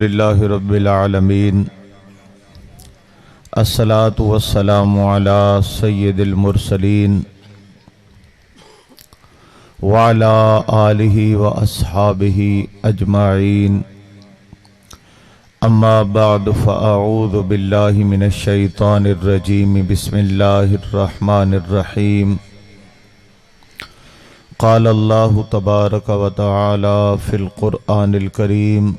للہ رب العالمین الصلاۃ والسلام علی سید المرسلین وعلی آلہ واصحابہ اجمعین اما بعد فاعوذ باللہ من الشیطان الرجیم بسم اللہ الرحمن الرحیم قال اللہ تبارک و تعالی فی القرآن الکریم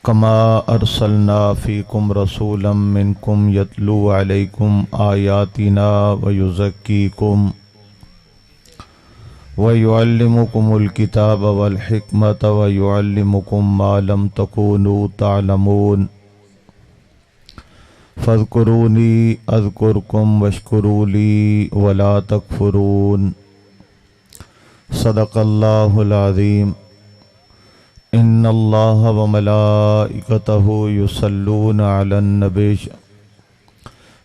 کما ارسلنا فیکم رسولا منکم یتلو علیکم آیاتنا ویزکیکم ویعلمکم الکتاب والحکمت ویعلمکم ما لم تکونوا تعلمون فاذکرونی اذکرکم واشکروا لی ولا تکفرون صدق اللہ العظیم ان اللہ وملائکتہ یصلون علی النبی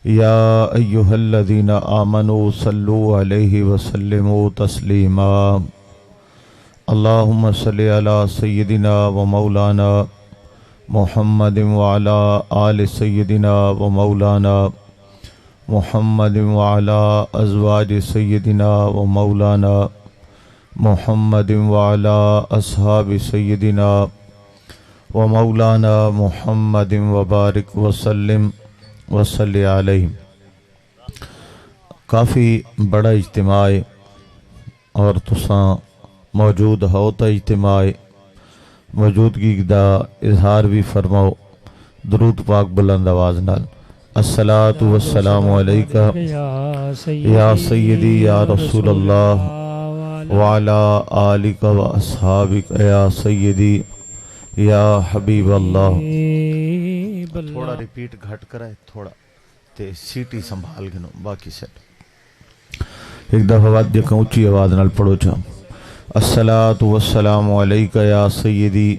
یا ایہا الذین آمنوا صلوا علیہ وسلموا تسلیما اللہم صلی علی سیدنا و مولانا محمد وعلی آل سیدنا و مولانا محمد وعلی ازواج سیدنا و مولانا محمد وعلی اصحاب سیدنا و مولانا محمد وبارک وسلم وصلی علیہ۔ کافی بڑا اجتماع اور تساں موجود ہو تا اجتماع موجودگی دا اظہار بھی فرماؤ درود پاک بلند آواز نال۔ الصلاۃ والسلام علیکہ یا سیدی یا رسول اللہ وعلا آلک و اصحابک یا سیدی یا حبیب اللہ۔ تھوڑا ریپیٹ گھٹ کرائے تھوڑا تے سیٹی سنبھال گنو باقی سیٹ ایک دفعہ بات دیکھیں اونچی آواز نال پڑھو چاہم۔ الصلاۃ والسلام علیکہ یا سیدی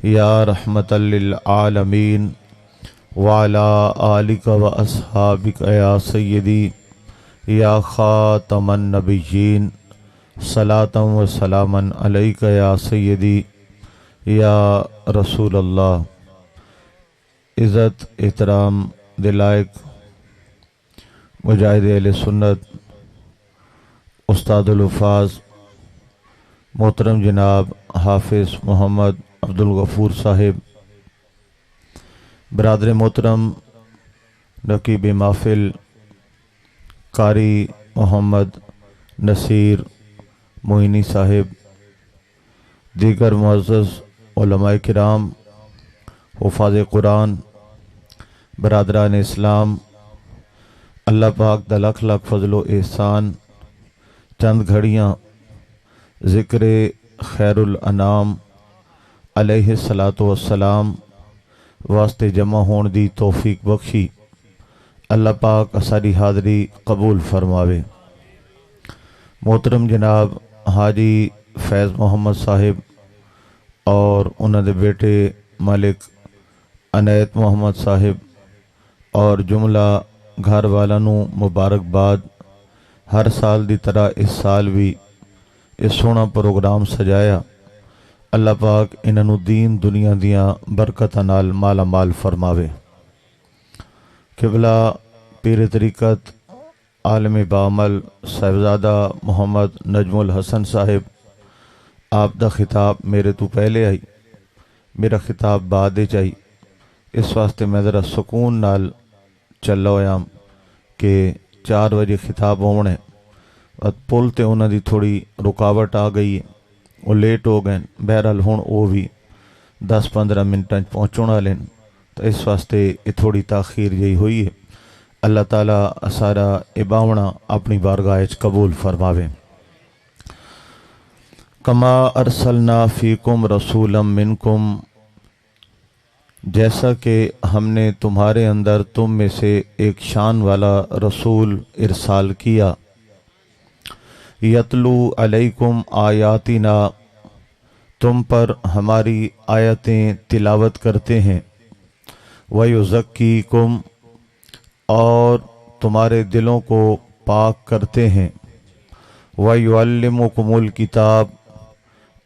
یا رحمت للعالمین وعلا آلک و اصحابک یا سیدی یا خاتم النبیین صلاۃ و سلاما علیکہ یا سیدی یا رسول اللہ۔ عزت احترام دلائق مجاہد اہل سنت استاد الحفاظ محترم جناب حافظ محمد عبدالغفور صاحب، برادر محترم نقیب محفل قاری محمد نصیر معینی صاحب، دیگر معزز علماء کرام، حفاظ قرآن، برادران اسلام، اللہ پاک دا لاکھ لاکھ فضل و احسان، چند گھڑیاں ذکر خیر الانام علیہ الصلاۃ والسلام واسطے جمع ہون دی توفیق بخشی، اللہ پاک اساری حاضری قبول فرماوے۔ محترم جناب حاجی فیض محمد صاحب اور انہوں دے بیٹے مالک عنایت محمد صاحب اور جملہ گھر والانو مبارکباد۔ ہر سال دی طرح اس سال بھی اس سونا پروگرام سجایا، اللہ پاک انہوں دین دنیا دیاں برکتاں نال مالا مال فرماوے۔ قبلہ پیر طریقت عالم بعمل صاحبزادہ محمد نجم الحسن صاحب، آپ دا خطاب میرے تو پہلے آئی، میرا خطاب بعد چاہی، اس واسطے میں ذرا سکون نال چلا ہویاں کہ 4 بجے خطاب ہونے پل تے انہاں دی تھوڑی رکاوٹ آ گئی ہے، وہ لیٹ ہو گئے، بہرحال ہون وہ بھی 10-15 منٹاں پہنچونا لین، تو اس واسطے یہ تھوڑی تاخیر جہی ہوئی ہے۔ اللہ تعالیٰ سارا عباونا اپنی بارگاہ قبول فرماوے۔ کما ارسلنا فیکم رسولا منکم، جیسا کہ ہم نے تمہارے اندر تم میں سے ایک شان والا رسول ارسال کیا، یتلو علیکم آیاتنا، تم پر ہماری آیتیں تلاوت کرتے ہیں، ویزکیکم، اور تمہارے دلوں کو پاک کرتے ہیں، ویعلمکم الکتاب،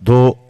2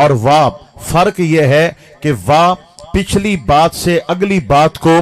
اور وا، فرق یہ ہے کہ وا پچھلی بات سے اگلی بات کو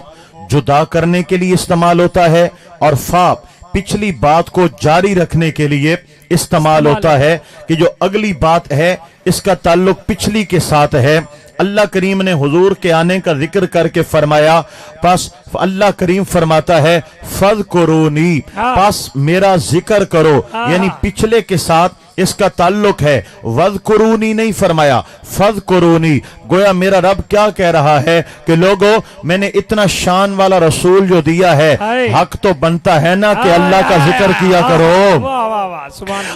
جدا کرنے کے لیے استعمال ہوتا ہے، اور فا پچھلی بات کو جاری رکھنے کے لیے استعمال ہوتا ہے کہ جو اگلی بات ہے اس کا تعلق پچھلی کے ساتھ ہے۔ اللہ کریم نے حضور کے آنے کا ذکر کر کے فرمایا، پس اللہ کریم فرماتا ہے فَذْكُرُونِي، پس میرا ذکر کرو، یعنی پچھلے کے ساتھ اس کا تعلق ہے۔ وَذْكُرُونِي نہیں فرمایا، فَذْكُرُونِي، گویا میرا رب کیا کہہ رہا ہے کہ لوگو میں نے اتنا شان والا رسول جو دیا ہے، حق تو بنتا ہے نا کہ اللہ کا ذکر کیا کرو،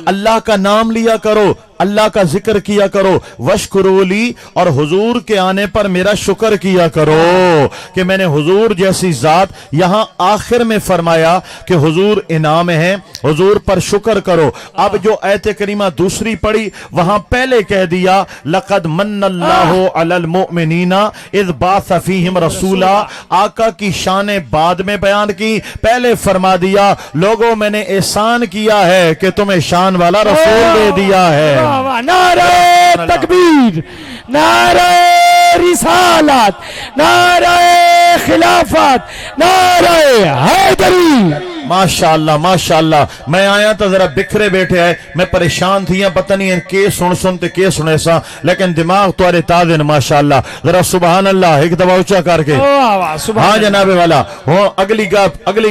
اللہ کا نام لیا کرو، اللہ کا ذکر کیا کرو، وَشْكُرُوا اور حضور کے آنے پر میرا شکر کیا کرو کہ میں نے حضور جیسی ذات، یہاں آخر میں فرمایا کہ حضور انعام ہے، حضور پر شکر کرو۔ اب جو آیت کریمہ دوسری پڑھی وہاں پہلے کہہ دیا لَقَدْ مَنَّ اللَّهُ عَلَى الْمُؤْمِنِينَ اِذْ بَعَثَ فِيهِمْ رَسُولًا، آقا کی شان بعد میں بیان کی، پہلے فرما دیا لوگوں میں نے احسان کیا ہے کہ تمہیں شان والا رسول دے دیا ہے۔ نعرہ تکبیر، نعرہ رسالت، نعرہ خلافت، نعرہ حیدری۔ ماشاءاللہ ماشاءاللہ، میں آیا تھا ذرا بکھرے بیٹھے آئے، میں پریشان تھی، پتہ نہیں کے سنتے کے سنے سا، لیکن دماغ توارے تازن ماشاءاللہ، ذرا سبحان اللہ ایک دفعہ اونچا کر کے، ہاں جناب والا، اگلی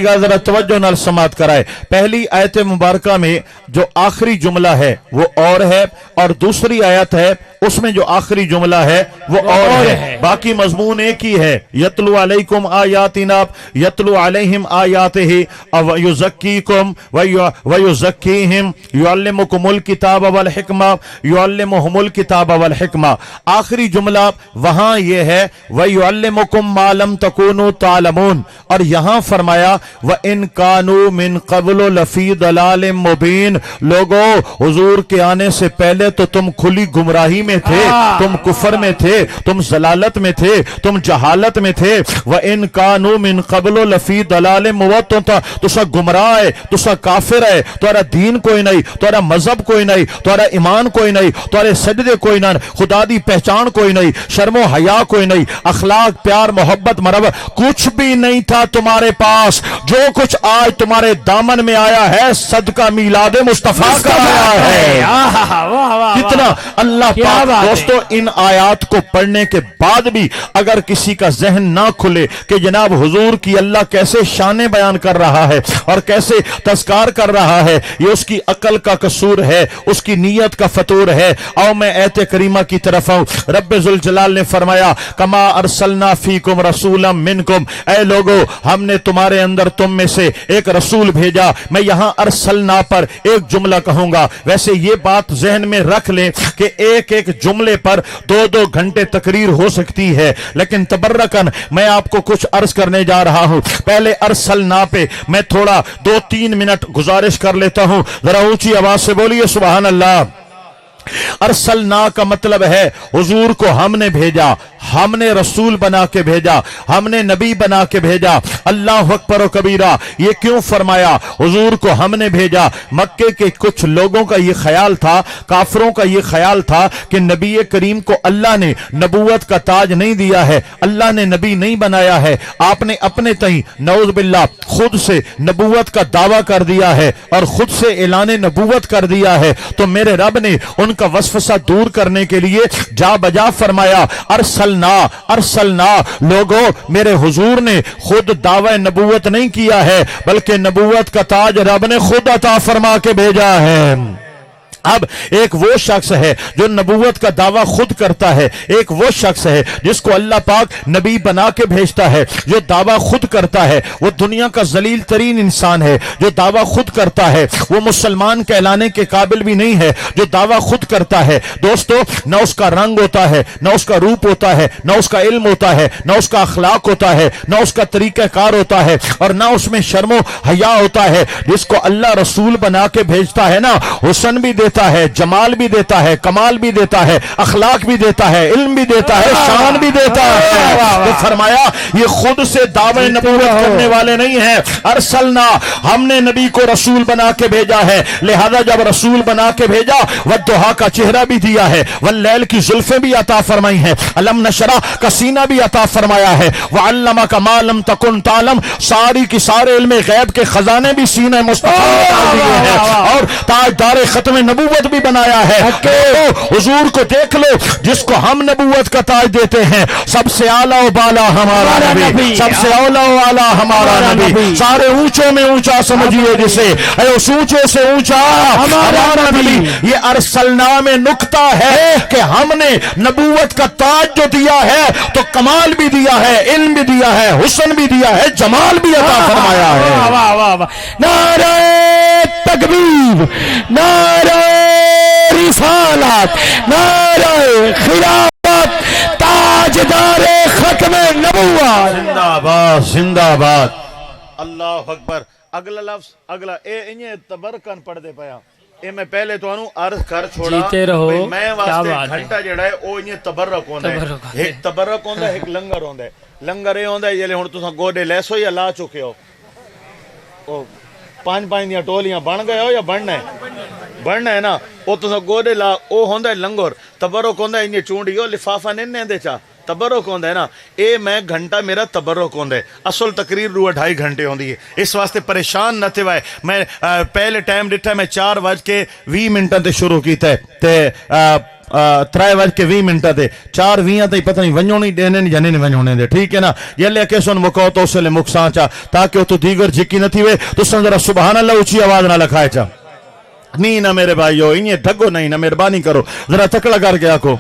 گاہ ذرا توجہ نال سماعت کرائے۔ پہلی آیت مبارکہ میں جو آخری جملہ ہے وہ اور ہے، اور دوسری آیت ہے اس میں جو آخری جملہ ہے وہ اور ہے، باقی مضمون ایک ہی ہے۔ یتلو علیکم آیاتنا، یتلو علیہم آیاتہ، ویزکیکم ویزکیہم، یعلمکم الکتاب والحکمہ، یعلمہم الکتاب والحکمہ۔ آخری جملہ وہاں یہ ہے ویعلمکم ما لم تکونوا تعلمون، اور یہاں فرمایا وَإِن كَانُوا مِن قَبْلُ لَفِي ضَلَالٍ مُبِينٍ، لوگو حضور کے آنے سے پہلے تو تم کھلی گمراہی میں تھے، تم کفر میں تھے، تم ضلالت میں تھے، تم جہالت میں تھے۔ وَإِن كَانُوا مِن قَبْلُ لَفِي ضَلَالٍ مُبِينٍ، تسا گمراہ ہے، تسا کافر ہے، تمہارا دین کوئی نہیں، تمہارا مذہب کوئی نہیں، تمہارا ایمان کوئی نہیں، تمہارے سجدے کوئی نہیں، خدا دی پہچان کوئی نہیں، شرم و حیا کوئی نہیں، اخلاق پیار محبت مرحبت کچھ بھی نہیں تھا تمہارے پاس۔ جو کچھ آج تمہارے دامن میں آیا ہے صدقہ میلاد مصطفیٰ کا آیا ہے۔ کتنا اللہ پاک دوستو، ان آیات کو پڑھنے کے بعد بھی اگر کسی کا ذہن نہ کھلے کہ جناب حضور کی اللہ کیسے شانیں بیان کر رہا ہے اور کیسے تذکار کر رہا ہے، یہ اس کی عقل کا قصور ہے، اس کی نیت کا فطور ہے۔ آؤ میں آیت کریمہ کی طرف آؤں۔ رب ذوالجلال نے فرمایا کما ارسلنا فیکم رسولا منکم، اے لوگو ہم نے تمہارے اندر تم میں سے ایک رسول بھیجا۔ میں یہاں ارسلنا پر ایک جملہ کہوں گا، ویسے یہ بات ذہن میں رکھ لیں کہ ایک ایک جملے پر 2 گھنٹے تقریر ہو سکتی ہے، لیکن تبرکن میں آپ کو کچھ عرض کرنے جا رہا ہوں۔ پہلے ارسلنا پہ میں تھوڑا 2-3 منٹ گزارش کر لیتا ہوں، ذرا اونچی آواز سے بولیے سبحان اللہ۔ ارسلنا کا مطلب ہے حضور کو ہم نے بھیجا، ہم نے رسول بنا کے بھیجا، ہم نے نبی بنا کے بھیجا۔ اللہ اکبر و کبیرہ، یہ کیوں فرمایا حضور کو ہم نے بھیجا؟ مکے کے کچھ لوگوں کا یہ خیال تھا، کافروں کا یہ خیال تھا کہ نبی کریم کو اللہ نے نبوت کا تاج نہیں دیا ہے، اللہ نے نبی نہیں بنایا ہے، آپ نے اپنے تئیں نعوذ باللہ خود سے نبوت کا دعویٰ کر دیا ہے اور خود سے اعلان نبوت کر دیا ہے۔ تو میرے رب نے ان کا وسوسہ دور کرنے کے لیے جا بجا فرمایا ارسلنا لوگو، میرے حضور نے خود دعوی نبوت نہیں کیا ہے بلکہ نبوت کا تاج رب نے خود عطا فرما کے بھیجا ہے۔ اب ایک وہ شخص ہے جو نبوت کا دعویٰ خود کرتا ہے، ایک وہ شخص ہے جس کو اللہ پاک نبی بنا کے بھیجتا ہے، جو دعویٰ خود کرتا ہے وہ دنیا کا ذلیل ترین انسان ہے۔ جو دعویٰ خود کرتا ہے وہ مسلمان کہلانے کے قابل بھی نہیں ہے۔ جو دعویٰ خود کرتا ہے دوستو، نہ اس کا رنگ ہوتا ہے، نہ اس کا روپ ہوتا ہے، نہ اس کا علم ہوتا ہے، نہ اس کا اخلاق ہوتا ہے، نہ اس کا طریقہ کار ہوتا ہے، اور نہ اس میں شرم و حیا ہوتا ہے۔ جس کو اللہ رسول بنا کے بھیجتا ہے نا، حسن بھی دیتا دیتا ہے, جمال بھی دیتا ہے, کمال بھی دیتا ہے, اخلاق بھی دیتا ہے, علم بھی دیتا ہے, شان بھی دیتا ہے. تو فرمایا یہ خود سے دعوے نبوت کرنے والے نہیں ہیں. ارسلنا, ہم نے نبی کو رسول بنا کے بھیجا ہے, لہذا جب رسول بنا کے بھیجا والضحیٰ کا چہرہ بھی دیا ہے, واللیل کی زلفیں بھی عطا فرمائی ہیں, علم نشرح کا سینہ بھی عطا فرمایا ہے, وعلمک ما لم تکن تعلم, ساری کی سارے علم غیب کے خزانے بھی سینہ مصطفیٰ میں ڈال دیے ہیں, اور تاجدار ختم نبوت بھی بنایا ہے. حضور کو دیکھ لو جس کو ہم نبوت کا تاج دیتے ہیں, سب سے اعلیٰ و بالا ہمارا نبی, سب سے اولا و اعلیٰ ہمارا نبی, سارے اونچوں میں اونچا سمجھیے جسے, اس اونچے سے اونچا ہمارا نبی. یہ ارسلنا میں نکتہ ہے کہ ہم نے نبوت کا تاج جو دیا ہے تو کمال بھی دیا ہے, علم بھی دیا ہے, حسن بھی دیا ہے, جمال بھی عطا فرمایا ہے. واہ واہ واہ, نعرہ تکبیر, نعرہ رسالت, نعرہ خلافت, تاجدار ختم نبوت. زندہ باد, زندہ باد, اللہ اکبر. اگلا لفظ, اگلا اے انہیں تبرکن پڑھ دے پایا, اے میں پہلے تو انہوں عرض کر چھوڑا جیتے رہو, بھئی میں کیا واسطے بات ہے. گھنٹہ جڑا ہے او انہیں تبرک ہوندہ ہے, ایک تبرک ہوندہ ہے, ایک لنگر ہوندہ ہے. لنگر اے ہوندہ ہے یہ لے ہن تساں گوڑے لیسو یا لا چکے ہو, او پانچ دیاں ٹولیاں بن گئے ہو یا بننا ہے, بننا ہے نا, او تساں گوڑے لا, او ہوندہ ہے لنگر. تبرک ہوندہ ہے انہیں چونڈی ہو لفافہ نہیں دے چاہ, تبرک ہوندہ ہے نا. اے میں گھنٹہ میرا تبرک ہوندہ ہے, اصل تقریر 2-2.5 گھنٹے ہوندی ہے. اس واسطے پریشان نہ تھے وائے. میں پہلے ٹائم ڈٹھا میں 4:20 تے شروع کیتا ہے, تے 3:20 تے 4:20 تے پتہ نہیں ونجو نہیں دینے نہیں جانے نہیں ونجونے دے, ٹھیک ہے نا. یہ لے کے سن مکو تو اسے لے مکسان چاہ, تاکہ وہ تو دیگر جھکی نہ تھی وے, تو سن ذرا سبحان اللہ اچھی آواز نہ لکھائے چاہ. نہیں نہ میرے بھائیو, انہیں ڈھگو نہیں, نہ مہربانی کرو ذرا تکڑا کر کے آکو.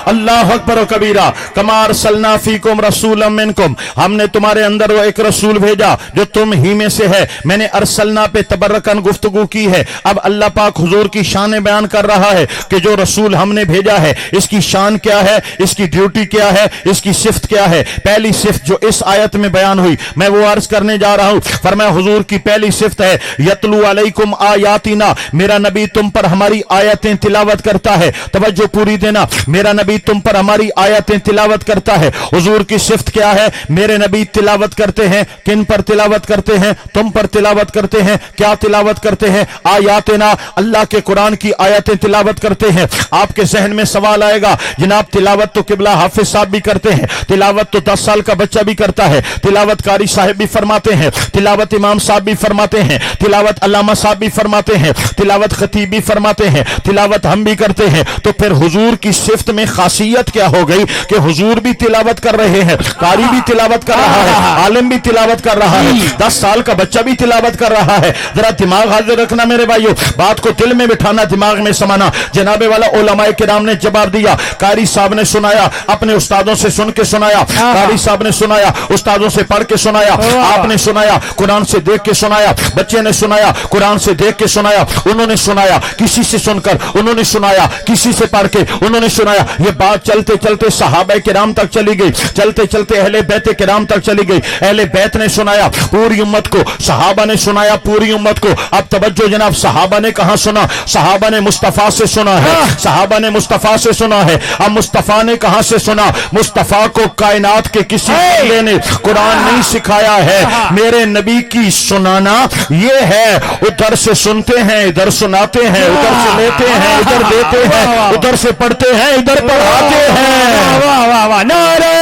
اللہ اکبر و کبیرہ. کما ارسلنا فیکم رسولا منکم, ہم نے تمہارے اندر وہ ایک رسول بھیجا جو تم ہی میں سے ہے. میں نے ارسلنا پہ تبرکن گفتگو کی ہے. اب اللہ پاک حضور کی شان بیان کر رہا ہے کہ جو رسول ہم نے بھیجا ہے اس کی شان کیا ہے, اس کی ڈیوٹی کیا ہے, اس کی صفت کیا ہے. پہلی صفت جو اس آیت میں بیان ہوئی میں وہ عرض کرنے جا رہا ہوں. فرمایا حضور کی پہلی صفت ہے یتلو علیکم آیاتنا, میرا نبی تم پر ہماری آیتیں تلاوت کرتا ہے. توجہ پوری دینا, میرا نبی تم پر ہماری آیتیں تلاوت کرتا ہے. حضور کی صفت کیا ہے؟ میرے نبی تلاوت کرتے ہیں. کن پر تلاوت کرتے ہیں؟ تم پر تلاوت کرتے ہیں. کیا تلاوت کرتے ہیں؟ آیاتنا, اللہ کے قرآن کی آیتیں تلاوت کرتے ہیں. آپ کے ذہن میں سوال آئے گا, جناب تلاوت تو قبلہ حافظ صاحب بھی کرتے ہیں, تلاوت تو 10 سال کا بچہ بھی کرتا ہے, تلاوت قاری صاحب بھی فرماتے ہیں, تلاوت امام صاحب بھی فرماتے ہیں, تلاوت علامہ صاحب بھی فرماتے ہیں, تلاوت خطیب بھی فرماتے ہیں, تلاوت ہم بھی کرتے ہیں. تو پھر حضور کی صفت میں خاصیت کیا ہو گئی کہ حضور بھی تلاوت کر رہے ہیں, قاری بھی تلاوت کر رہا ہے, عالم بھی تلاوت کر رہا ہے, 10 سال کا بچہ بھی تلاوت کر رہا ہے. ذرا دماغ حاضر رکھنا میرے بھائیو, بات کو دل میں بٹھانا, دماغ میں سمانا. جناب والا علماء کرام نے جواب دیا, قاری صاحب نے سنایا, اپنے استادوں سے سن کے سنایا, قاری صاحب نے سنایا, استادوں سے پڑھ کے سنایا, آپ نے سنایا, قرآن سے دیکھ کے سنایا, بچے نے سنایا, قرآن سے دیکھ کے سنایا, انہوں نے سنایا, کسی سے سن کر انہوں نے سنایا, کسی سے پڑھ کے انہوں نے سنایا. یہ بات چلتے چلتے صحابہ کرام تک چلی گئی, چلتے چلتے اہل بیت کرام تک چلی گئی. اہل بیت نے سنایا پوری امت کو, صحابہ نے سنایا پوری امت کو. اب توجہ جناب, صحابہ نے کہاں سنا؟ صحابہ نے مصطفیٰ سے سنا ہے, صحابہ نے مصطفیٰ سے سنا ہے. اب مصطفیٰ نے کہاں سے سنا؟ مصطفیٰ کو کائنات کے کسی بندے نے قرآن نہیں سکھایا ہے. میرے نبی کی سنانا یہ ہے, ادھر سے سنتے ہیں ادھر سناتے ہیں, ادھر سے لیتے ہیں ادھر دیتے ہیں, ادھر سے پڑھتے ہیں ادھر پڑھاتے ہیں. واہ واہ واہ, نعرہ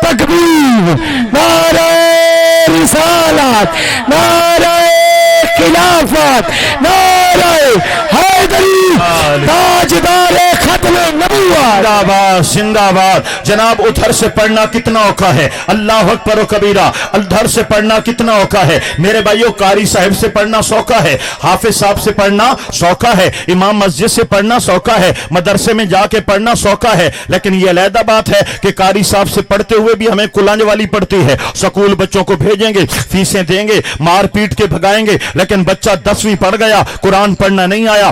تکبیر, نعرہ رسالت, نعرہ خلافت, نعرہ حیدری, تاجدار ختم نبوت. زندہ باد, زندہ باد. جناب ادھر سے پڑھنا کتنا اوکھا ہے, اللہ اکبر و کبیرہ. ادھر سے پڑھنا کتنا اوکھا ہے میرے بھائیو. قاری صاحب سے پڑھنا سوکھا ہے, حافظ صاحب سے پڑھنا سوکھا ہے, امام مسجد سے پڑھنا سوکھا ہے, مدرسے میں جا کے پڑھنا سوکھا ہے. لیکن یہ علیحدہ بات ہے کہ قاری صاحب سے پڑھتے ہوئے بھی ہمیں کلانج والی پڑتی ہے. سکول بچوں کو بھیجیں گے, فیسیں دیں گے, مار پیٹ کے بھگائیں گے, لیکن بچہ 10ویں پڑھ گیا, قرآن پڑھنا نہیں آیا,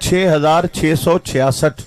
6666।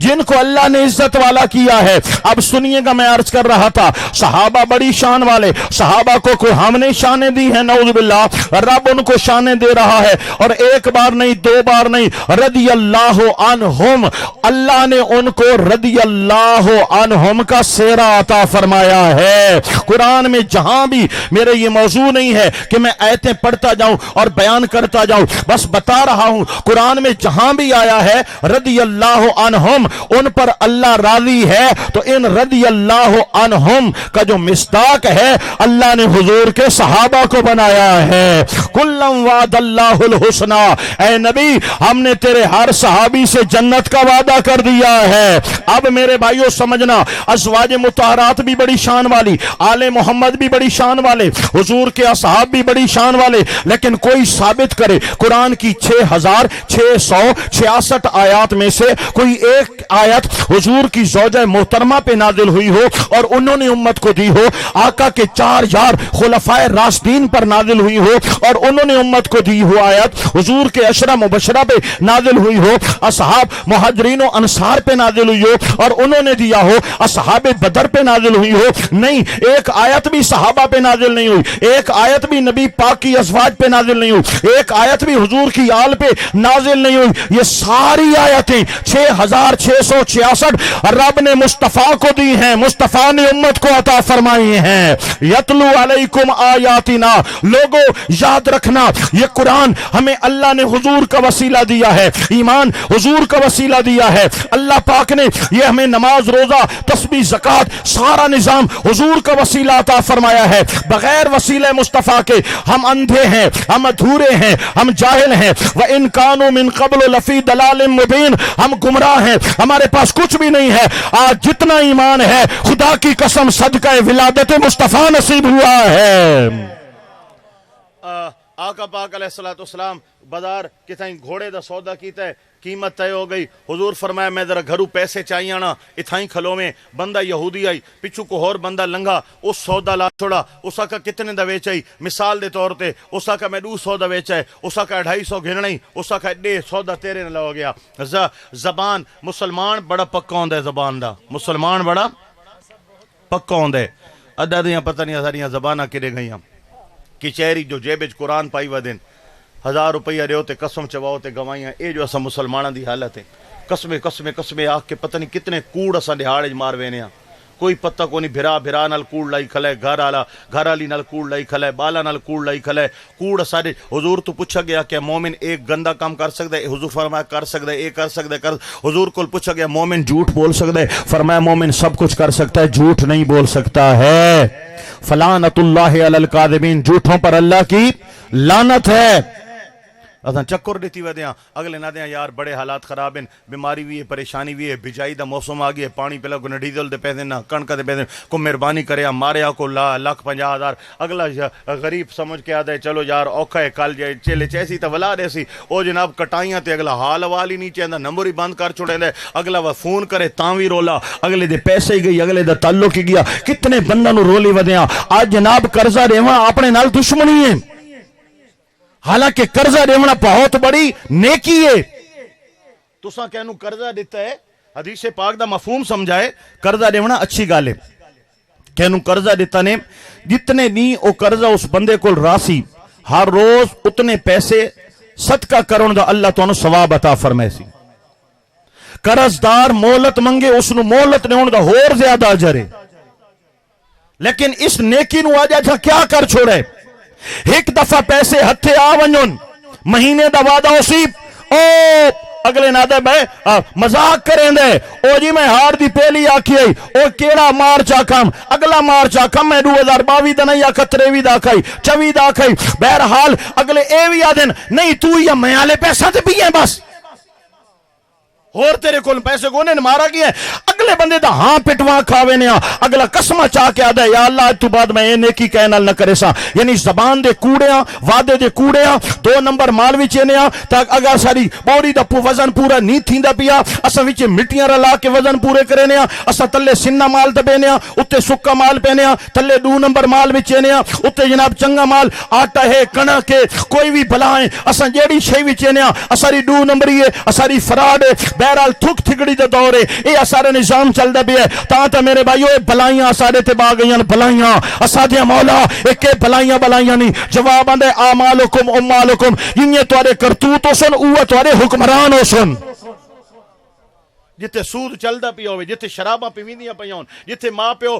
جن کو اللہ نے عزت والا کیا ہے. اب سنیے گا, میں عرض کر رہا تھا صحابہ بڑی شان والے, صحابہ کو ہم نے شانیں دی ہیں, نعوذ باللہ, رب ان کو شانیں دے رہا ہے, اور ایک بار نہیں, دو بار نہیں, رضی اللہ عنہم, اللہ نے ان کو رضی اللہ عنہم کا سیرہ عطا فرمایا ہے. قرآن میں جہاں بھی, میرے یہ موضوع نہیں ہے کہ میں آیتیں پڑھتا جاؤں اور بیان کرتا جاؤں, بس بتا رہا ہوں, قرآن میں جہاں بھی آیا ہے رضی اللہ عنہم, ان پر اللہ راضی ہے, تو ان رضی اللہ عنہم کا جو مصداق ہے اللہ نے حضور کے صحابہ کو بنایا ہے. کلم وعد اللہ الحسنى, اے نبی ہم نے تیرے ہر صحابی سے جنت کا وعدہ کر دیا ہے. اب میرے بھائیوں سمجھنا, ازواج مطہرات بھی بڑی شان والی, آل محمد بھی بڑی شان والے, حضور کے اصحاب بھی بڑی شان والے, لیکن کوئی ثابت کرے قرآن کی 6666 آیات میں سے کوئی ایک آیت حضور کی زوجہ محترمہ پہ نازل ہوئی ہو اور انہوں نے امت کو دی ہو, آقا کے 4 یار خلفائے راشدین پر نازل ہوئی ہو اور انہوں نے امت کو دی ہو آیت حضور کے عشرہ مبشرہ پہ نازل ہوئی ہو, اصحاب مہاجرین و انصار پہ نازل ہوئی ہو اور انہوں نے دیا ہو, اصحاب بدر پہ نازل ہوئی ہو, نہیں, ایک آیت بھی صحابہ پہ نازل نہیں ہوئی, ایک آیت بھی نبی پاک کی ازواج پہ نازل نہیں ہوئی, ایک آیت بھی حضور کی آل پہ نازل نہیں ہوئی. یہ ساری آیتیں 6666 رب نے مصطفیٰ کو دی ہیں, مصطفیٰ نے امت کو عطا فرمائی ہیں. یتلو علیکم آیاتنا, لوگوں یاد رکھنا یہ قرآن ہمیں اللہ نے حضور کا وسیلہ دیا ہے, ایمان حضور کا وسیلہ دیا ہے. اللہ پاک نے یہ ہمیں نماز, روزہ, تسبیح, زکوٰۃ, سارا نظام حضور کا وسیلہ عطا فرمایا ہے. بغیر وسیلہ مصطفیٰ کے ہم اندھے ہیں, ہم ادھورے ہیں, ہم جاہل ہیں. وَإِن كَانُوا مِن قَبْلُ لَفِي ضَلَالٍ مُبِينٍ, ہم گمراہ ہیں, ہمارے پاس کچھ بھی نہیں ہے. آج جتنا ایمان ہے خدا کی قسم صدقہ ولادت مصطفیٰ نصیب ہوا ہے. آقا پاک علیہ الصلوۃ والسلام بازار کتائیں گھوڑے دا سودا کیتا ہے, قیمت طے ہو گئی. حضور فرمایا میں ذرا گھروں پیسے چاہیے نا, اتھائیں کھلو میں بندہ یہودی آئی, پچھو کو اور بندہ لنگا, اس سودا لا چھوڑا, اسا کا کتنے دا ویچائی, مثال دے طور تے اسا کا میں 200 دا ویچا ہے, اسا کا 250 گھنڑائی, اسا کا 150 دا تیرے نہ لو گیا. زبان مسلمان بڑا پکا ہوندا ہے, زبان دا مسلمان بڑا پکا ہوندا ہے. ادا دیاں پتہ نہیں ساریاں زباناں کدے گئیاں. کچہری جو جیب وچ قرآن پائی ودین, 1000 روپیہ دیو تے قسم چواؤ تے گوائیاں. اے جو اساں مسلماناں دی حالت ہے, قسمے آکھ کے پتہ نہیں کتنے کوڑ اساں دہاڑے مار وینے ہاں. کوئی پتہ کو نہیں, بھرا نال کوڑ لائی کھلے, گھر والی نال کوڑ لائی کھلے, بالا نال کوڑ لائی کھلے. کوڑ سارے حضور تو پوچھا گیا کہ مومن ایک گندا کام کر سکتا ہے, حضور فرمایا کر سکتا ہے, ایک کر سکتا ہے. حضور کو پوچھا گیا مومن جھوٹ بول سکتا ہے, فرمایا مومن سب کچھ کر سکتا ہے, جھوٹ نہیں بول سکتا ہے. فلعنت اللہ علی الکاذبین, جھوٹوں پر اللہ کی لعنت ہے. اساں چکر دیتی ودیاں, اگلے نہ دیاں یار بڑے حالات خراب ہیں, بیماری بھی ہے, پریشانی بھی ہے, بجائی دا موسم آ گیا ہے, پانی پہ لگو نہ ڈیزل دے پیسے نہ کڑک دے پیسے, کو مہربانی کرے ماریا کو 1,50,000. اگلا غریب سمجھ کے آدھا ہے چلو یار اوکھا ہے, کل جائے چلے چیسی تو ولا دے سی, او جناب کٹائیاں تے اگلا حال حوال ہی نہیں چاہتا, نمبر ہی بند کر چھوڑے دے, اگلا وہ فون کرے تاں وی رولا, اگلے دے پیسے ہی گئی, اگلے دا تعلق ہی گیا. کتنے بندہ نو رولی ودیاں. آج جناب قرضہ دیواں اپنے نال دشمنی ہے, حالانکہ قرضہ دیونا بہت بڑی نیکی ہے. تساں کہنو قرضہ دیتا ہے, حدیث پاک دا مفہوم سمجھائے, قرضہ دیونا اچھی گالے. کہنو قرضہ دیتا نے جتنے نہیں او قرضہ اس بندے کو راسی, ہر روز اتنے پیسے صدقہ کرن دا اللہ تو انہوں ثواب عطا فرمائے سی. قرضدار مولت منگے, اس نو مولت نے ان دا اور زیادہ اجر ہے. لیکن اس نیکی نو آجا تھا کیا کر چھوڑے, ایک دفعہ پیسے ہتھے آ ونجن, مہینے دا وعدہ اسی, او اگلے نادے بھائی مذاق کریں دے, او جی میں ہار دی پہلی آکھی آئی, او کیڑا مار چاکم, اگلا مار چاکم میں 2022 دا نہیں آکھا 23 دا آکھائی 24 دا آکھائی. بہرحال اگلے اے وی آدھن نہیں تو یا میں آلے پیسہ تے بھی ہیں بس, اور تیرے کول پیسے کو نے مارا کیا ہے. اگلے بندے دا ہاں پٹواں کھاوے نے, اگلا قسمہ چاہ کے آدھا یا اللہ تو بعد میں یہ نیکی کہنا نہ کرے سا. یعنی زبان دے کوڑیاں, وعدے دے کوڑیاں, 2 نمبر مال وچ اینیاں, تاک اگر ساری بوری دا وزن پورا نہیں تھیندا پیا, اساں وچ مٹیاں رلا کے وزن پورے کرنے, اساں تلے سنہ مال دبینے, اتے سکا مال پینے, تلے 2 نمبر مال وچ اینے, اتے جناب چنگا مال آٹا ہے, کنک ہے, کوئی بھی بلائیں, اساں جیڑی شے وچ اینے, اساری 2 نمبری ہے, اساری فراڈ ہے. بہرحال تھک تھکڑی دا دور ہے یہ سارا نظام چلدا پیا ہے تا میرے بھائیو اے بلائیاں ساڈے تے با گئیاں بلائیاں اسادے مولا ایک بلائیاں بلائیاں نہیں جواب آندا اعمالکم امالکم یہ تواڈے کرتوت سن اوہ تواڈے حکمران ہو سن جتے سود چلدا پیا ہوئے جتے شراباں پیویندیاں پیاں ہون جتے ماں پیو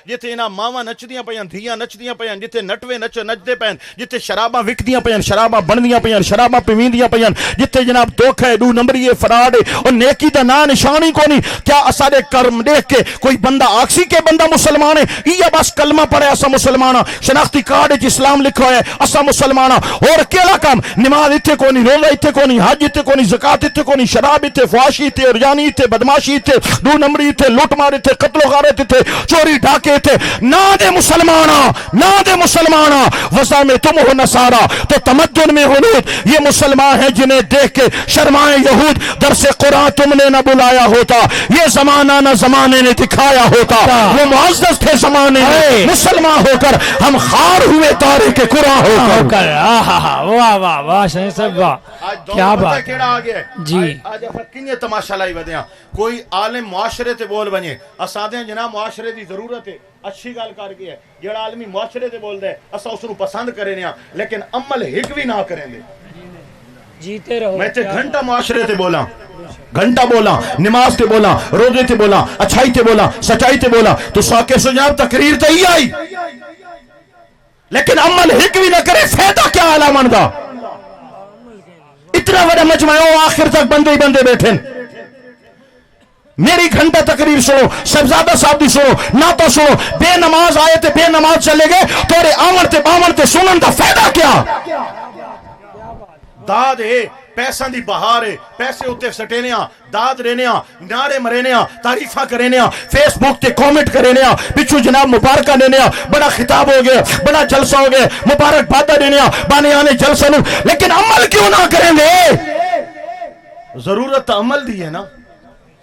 جتے انہاں ماواں نچدیاں پیاں دھیاں نچدیاں پیاں جتے نٹوے نچدے پین جتے شراباں وکدیاں پیاں شراباں بندیاں پیاں شراباں پیویندیاں پیاں جتے جناب دھوکا ہے دو نمبری ہے فراڈ ہے اور نیکی دا نا نشان ہی کونی کیا اساڈے کرم دیکھ کے کوئی بندہ آکسی کے بندہ مسلمان ہے یہ بس کلمہ پڑھے اسا مسلمان شناختی کارڈ وچ اسلام لکھا ہے اسا مسلمان اور کیڑا کام نماز ایتھے کونی روزہ ایتھے کونی حج ایتھے کونی زکات ایتھے کونی شراب ایتھے فحاشی ایتھے ارجانی ایتھے بدماشی تھے دو نمبری تھے لوٹ مارے تھے قتل و غارت تھے چوری ڈاکے تھے نا دے مسلمانہ وضع میں تم ہو نصارہ تو تمدن میں ہنود یہ مسلمان ہیں جنہیں دیکھ کے شرمائے یہود درس قرآن تم نے نہ بلایا ہوتا یہ زمانہ نہ زمانے نے دکھایا ہوتا وہ معزز تھے زمانے میں مسلمان ہو کر ہم خار ہوئے تارے کے قرآن ہو کر واہ واہ واہ شہید صاحب واہ کیا بات جی آج کنیے تماشا لائی ودیاں کوئی عالم معاشرے تے بول بنے اسادیں جناب معاشرے دی ضرورت ہے اچھی گل کر گئی ہے جڑا عالمی معاشرے تے بول دے اسا اس نو پسند کرنے ہاں لیکن عمل ہک بھی نہ کریں گے جیتے رہو میں تے گھنٹہ معاشرے تے بولا گھنٹہ بولا نماز تے بولا روزے تے بولا اچھائی تے بولا سچائی تے بولا تو ساکے سجاب تقریر تے ہی آئی لیکن عمل ہک بھی نہ کرے فائدہ کیا علامن دا اتنا بڑا مجمع ہے آخر تک بندے ہی بندے بیٹھے میری گھنٹہ تقریر سنو شہزادہ صاحب دی سنو نہ تو سنو بے نماز آئے تے بے نماز چلے گئے تورے آمن تے باون تے سنن دا فائدہ کیا داد ہے پیسہ دی بہار ہے پیسے ہوتے سٹینیاں داد رہنیاں نعرے مرینیاں تعریفہ کرینیاں فیس بک تے کومنٹ کرینیاں پچھو جناب مبارکہ دینیاں بڑا خطاب ہو گیا بڑا جلسہ ہو گیا مبارک بادہ دینیاں بانے آنے جلسہ نو لیکن عمل کیوں نہ کریں گے ضرورت عمل دی ہے نا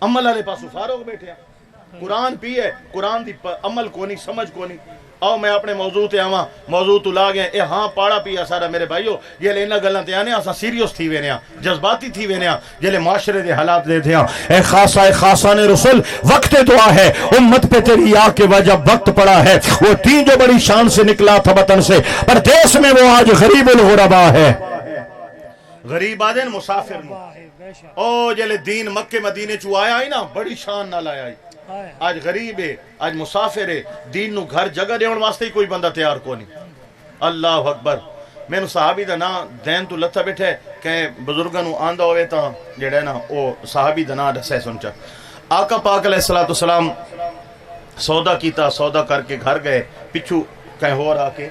عمل والے پاسو فاروق بیٹھے ہیں قرآن پی ہے قرآن دی عمل کونی سمجھ کونی آؤ میں اپنے موضوع تے آواں موضوع تو لا گئے اے ہاں پاڑا پیا سارا میرے بھائیو یہ لینا گلاں تے آنے اساں سیریس تھی وینے ہاں جذباتی تھی وینے ہاں جلے معاشرے دے حالات دے تھے ہاں اے خاصان رسول وقت دعا ہے امت پہ تیری آ کے وجہ وقت پڑا ہے وہ تین جو بڑی شان سے نکلا تھا وطن سے پر دیس میں وہ آج غریب الغربا ہے غریب آدن مسافر نو او جلے دین مکہ مدینے چو آیا ہی نا بڑی شان نہ لایا ہی آج غریب ہے آج مسافر ہے دین نو گھر جگہ دیون واسطے ہی کوئی بندہ تیار کو نہیں اللہ اکبر میں نو صحابی دا نا دین تو لتھا بیٹھے کہ بزرگاں نو آندہ ہوئے تا جڑے نا او صحابی دا نا دسے سنچا آقا پاک علیہ السلام سودا کیتا سودا کر کے گھر گئے پچھو کہیں ہو رہا کے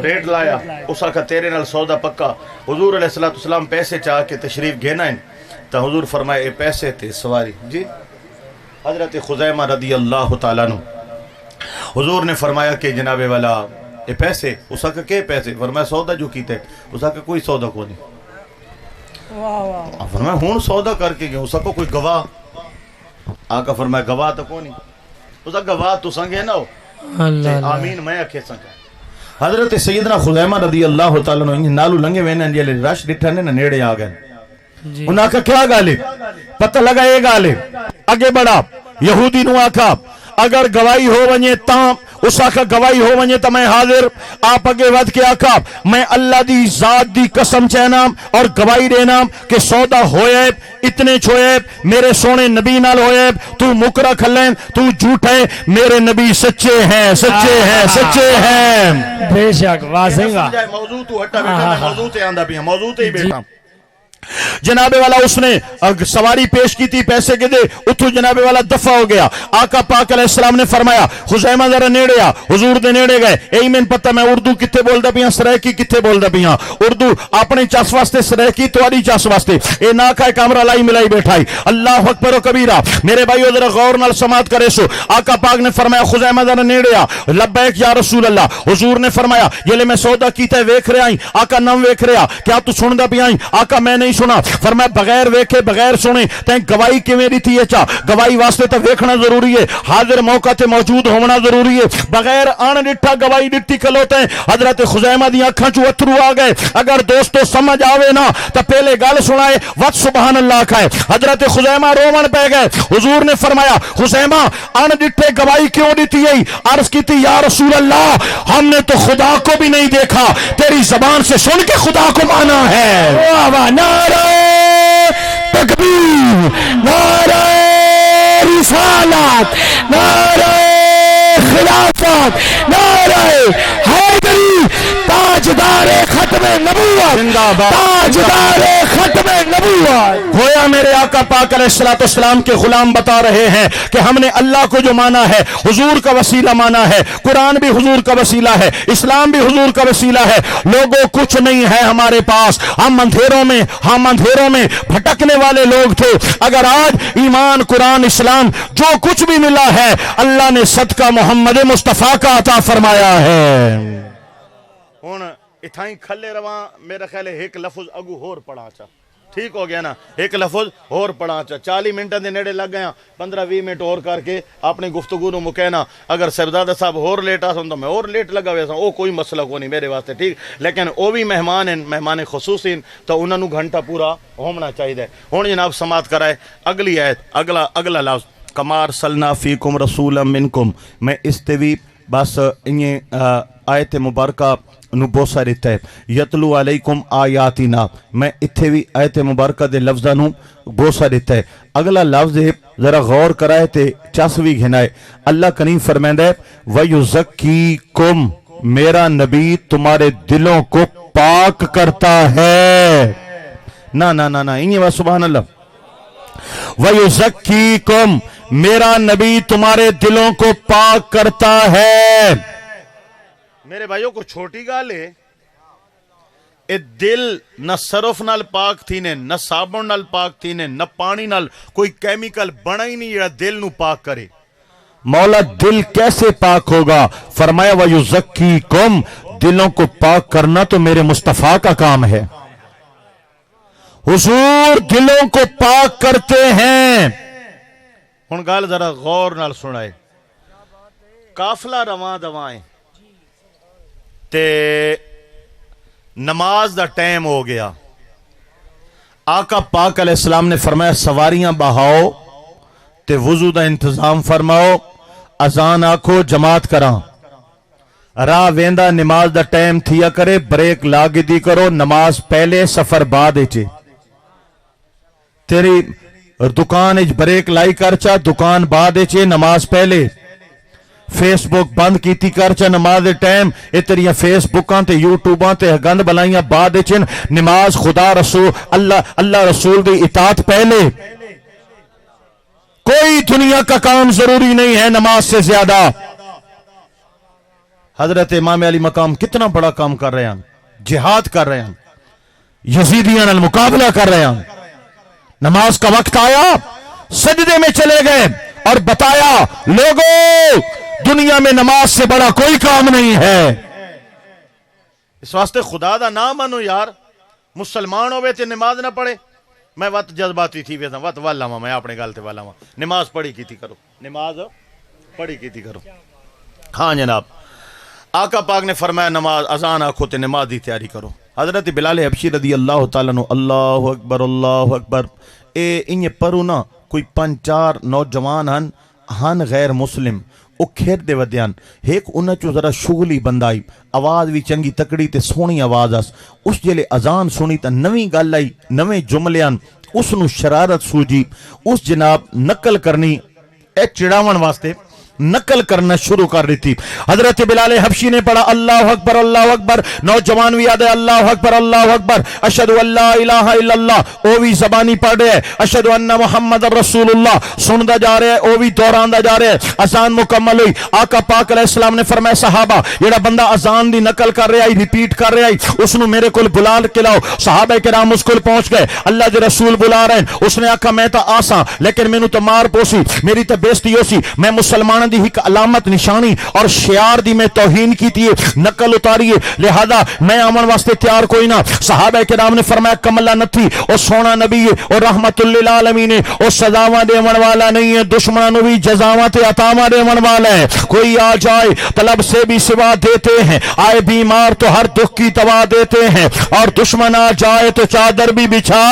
ریٹ لایا اس کا تیرے نال سودا پکا حضور علیہ السلام پیسے چاہ کے تشریف گھینا ہیں تا حضور فرمائے اے پیسے تے سواری جی حضرت خزیمہ رضی اللہ تعالیٰ نو حضور نے فرمایا کہ جناب والا اے پیسے اس کا کہ پیسے فرمایا سودا جو کیتے اس کا کوئی سودا کو نہیں فرمایا ہون سودا کر کے گئے اس کا کوئی گواہ آقا فرمایا گواہ تو کو نہیں اس کا گواہ تو سنگے نہ ہو آمین میں اکھے سنگا حضرت سیدنا خزیمہ رضی اللہ تعالیٰ عنہ نالو لنگے وینے جیلے رش ڈٹھنے نہ نیڑے آگئے انہاں کا کیا گالے پتہ لگا یہ گالے آگے بڑھا یہودی نو آکھا اگر گواہی ہو ونجے تاں اس آکھا گواہی ہو ونجے تا میں حاضر آپ اگے ود کے آکھا میں اللہ دی ذات دی قسم چہنا اور گواہی دینا کہ سودا ہوئے اتنے چھوئے میرے سونے نبی نال ہوئے تو مکرہ کھلیں تو جھوٹ ہے میرے نبی سچے ہیں سچے ہیں سچے ہیں بے شک واضح گا موضوع تو ہٹا بیٹھا میں موضوع تے آندہ بھی ہیں موضوع تے ہی بیٹھا جناب والا اس نے سواری پیش کی تھی پیسے کے دے اتھو جناب والا دفع ہو گیا آقا پاک علیہ السلام نے فرمایا خزیمہ ذرا نیڑے آ حضور دے نیڑے گئے اے میں پتہ میں اردو کتے بول دا پیاں سرائکی کتے بول دا پیاں اردو اپنے چاس واسطے سرائکی تواری چاس واسطے اے ناکہ کامرہ لائی ملائی بیٹھائی اللہ اکبر و کبیرہ میرے بھائیو ذرا غور نال سماعت کرے سو آقا پاک نے فرمایا خزیمہ ذرا نیڑے آ لبیک یا رسول اللہ حضور نے فرمایا یہ لے میں سودا کیتا ہے ویکھ رہے آئیں آقا نم ویکھ رہے آ کیا تو سن دا پیاں آقا میں نہیں سنا فرمایا بغیر ویکھے بغیر سنے تیں گواہی کیویں دتی ہے چا گواہی واسطے تے ویکھنا ضروری ہے حاضر موقع تے موجود ہونا ضروری ہے بغیر آن ڈٹھا گواہی دتی کلوتے حضرت خزیمہ دی اکھاں چوں اترو آ گئے اگر دوستو سمجھ آوے نا تے پہلے گل سنائے وقت سبحان اللہ کھائے حضرت خزیمہ رومن پہ گئے حضور نے فرمایا خزیمہ ان ڈٹھے گواہی کیوں دیتی ہے عرض کی تھی یا رسول اللہ ہم نے تو خدا کو بھی نہیں دیکھا تیری زبان سے سن کے خدا کو مانا ہے نعرہ تکبیر نعرہ رسالت نعرہ خلافت نعرہ حیدری تاجدار ختم نبوت تاجدار ختم نبوت گویا میرے آقا پاک علیہ السلام کے غلام بتا رہے ہیں کہ ہم نے اللہ کو جو مانا ہے حضور کا وسیلہ مانا ہے قرآن بھی حضور کا وسیلہ ہے اسلام بھی حضور کا وسیلہ ہے لوگوں کچھ نہیں ہے ہمارے پاس ہم اندھیروں میں بھٹکنے والے لوگ تھے اگر آج ایمان قرآن اسلام جو کچھ بھی ملا ہے اللہ نے صدقہ محمد مصطفیٰ کا عطا فرمایا ہے ہن اتھائیں کھلے رواں میرا خیال ہے ایک لفظ اگو ہور پڑھا چا ٹھیک ہو گیا نا ایک لفظ اور پڑھا چا 40 منٹاں دے نیڑے لگ گیا 15-20 منٹ اور کر کے اپنی گفتگو نو مکینا اگر صاحبزادہ صاحب اور لیٹ آسن تو میں اور لیٹ لگا ہویا سا او کوئی مسئلہ کو نہیں میرے واسطے ٹھیک لیکن او بھی مہمان ہیں مہمان خصوصی تو انہاں نو گھنٹہ پورا ہونا چاہیے ہن جناب سماعت کرائے اگلی آیت اگلا لفظ کما ارسلنا فیکم رسولا منکم میں اس تے بھی بس انہیں آیت مبارکہ نو بوسا رہتا ہے یتلو علیکم آیاتنا میں اتھے بھی آیت مبارکہ دے لفظہ نو بوسا رہتا ہے اگلا لفظ ہے ذرا غور کرائے تے چاسوی گھنائے اللہ کریم فرمیندہ ہے وَيُزَكِّيكُمْ میرا نبی تمہارے دلوں کو پاک کرتا ہے نا نا نا نا انہی بات سبحان اللہ وَيُزَكِّيكُمْ میرا نبی تمہارے دلوں کو پاک کرتا ہے میرے بھائیوں کو چھوٹی گال ہے اے دل نہ صرف نال پاک تھی نے نہ صابن نال پاک تھی نے نہ پانی نال کوئی کیمیکل بنا ہی نہیں جڑا دل نو پاک کرے مولا دل کیسے پاک ہوگا فرمایا وَيُزَكِّيكُمْ دلوں کو پاک کرنا تو میرے مصطفیٰ کا کام ہے حضور دلوں کو پاک کرتے ہیں ہن گال ذرا غور نال سنائے قافلہ رواں دوائیں تے نماز دا ٹائم ہو گیا آقا پاک علیہ السلام نے فرمایا سواریاں بہاؤ تے وضو دا انتظام فرماؤ اذان آکھو جماعت کراں راہ ویندا نماز دا ٹائم تھیا کرے بریک لاگ دی کرو نماز پہلے سفر بعد اچے تیری دکان اچ بریک لائی کرچا دکان بعد اچے نماز پہلے فیس بک بند کیتی کرچا نماز دے ٹائم اتریاں فیس بکاں تے یوٹیوباں تے گند بلائیاں بعد چن نماز خدا رسول اللہ رسول دی اطاعت پہلے کوئی دنیا کا کام ضروری نہیں ہے نماز سے زیادہ حضرت امام علی مقام کتنا بڑا کام کر رہے ہیں جہاد کر رہے ہیں یزیدیاں المقابلہ کر رہے ہیں نماز کا وقت آیا سجدے میں چلے گئے اور بتایا لوگوں دنیا میں نماز سے بڑا کوئی کام نہیں ہے اس واسطے خدا دا نام مانو یار مسلمان ہوئے تے نماز نہ پڑھے میں وقت جذباتی تھی ویسا وقت والا میں اپنے گالتے والا نماز پڑھی کی تھی کرو نماز پڑھی کی تھی کرو ہاں جناب آقا پاک نے فرمایا نماز اذان آنکھو تے نماز دی تیاری کرو حضرت بلال حبشی رضی اللہ تعالیٰ عنہ اللہ اکبر اے انہیں پرو نا کوئی 5-4 نوجوان ہن غیر مسلم او کھیر دے ودیان ایک انہاں چو ذرا شغلی بندائی آواز بھی چنگی تکڑی تے سونی آواز اس جلے اذان سنی تا نویں گل آئی نویں جملیان اس نو شرارت سوجی اس جناب نقل کرنی اے چڑاون واسطے نقل کرنا شروع کر رہی تھی حضرت بلال حبشی نے پڑھا اللہ اکبر نوجوان بھی یاد ہے اللہ اکبر اشہدو اللہ الہ الا اللہ او بھی زبانی پڑھ رہے ہیں اشہدو ان محمد رسول اللہ سندا جا رہے ہیں او بھی دوراندا جا رہے ہیں اذان مکمل ہوئی آقا پاک علیہ السلام نے فرمایا صحابہ جڑا بندہ اذان دی نقل کر رہا ہے ریپیٹ کر رہا ہے اس نو میرے کول بلا کے لاؤ صحابہ کرام اس کول پہنچ گئے اللہ دے رسول بلا رہے ہیں اس نے آکھا میں تا آساں لیکن مینوں تو مار پوسی میری تے بےزتی ہوسی میں مسلمان مسلمانوں دی ایک علامت نشانی اور شعار دی میں توہین کی تھی نقل اتاری ہے لہذا میں آمن واسطے تیار کوئی نہ صحابہ کرام نے فرمایا کملہ نہ تھی او سونا نبی ہے اور رحمت للعالمین ہے او سزاواں دیون والا نہیں ہے دشمنوں بھی جزاواں تے عطاواں دیون والا ہے کوئی آ جائے طلب سے بھی سوا دیتے ہیں آئے بیمار تو ہر دکھ کی دوا دیتے ہیں اور دشمن آ جائے تو چادر بھی بچھا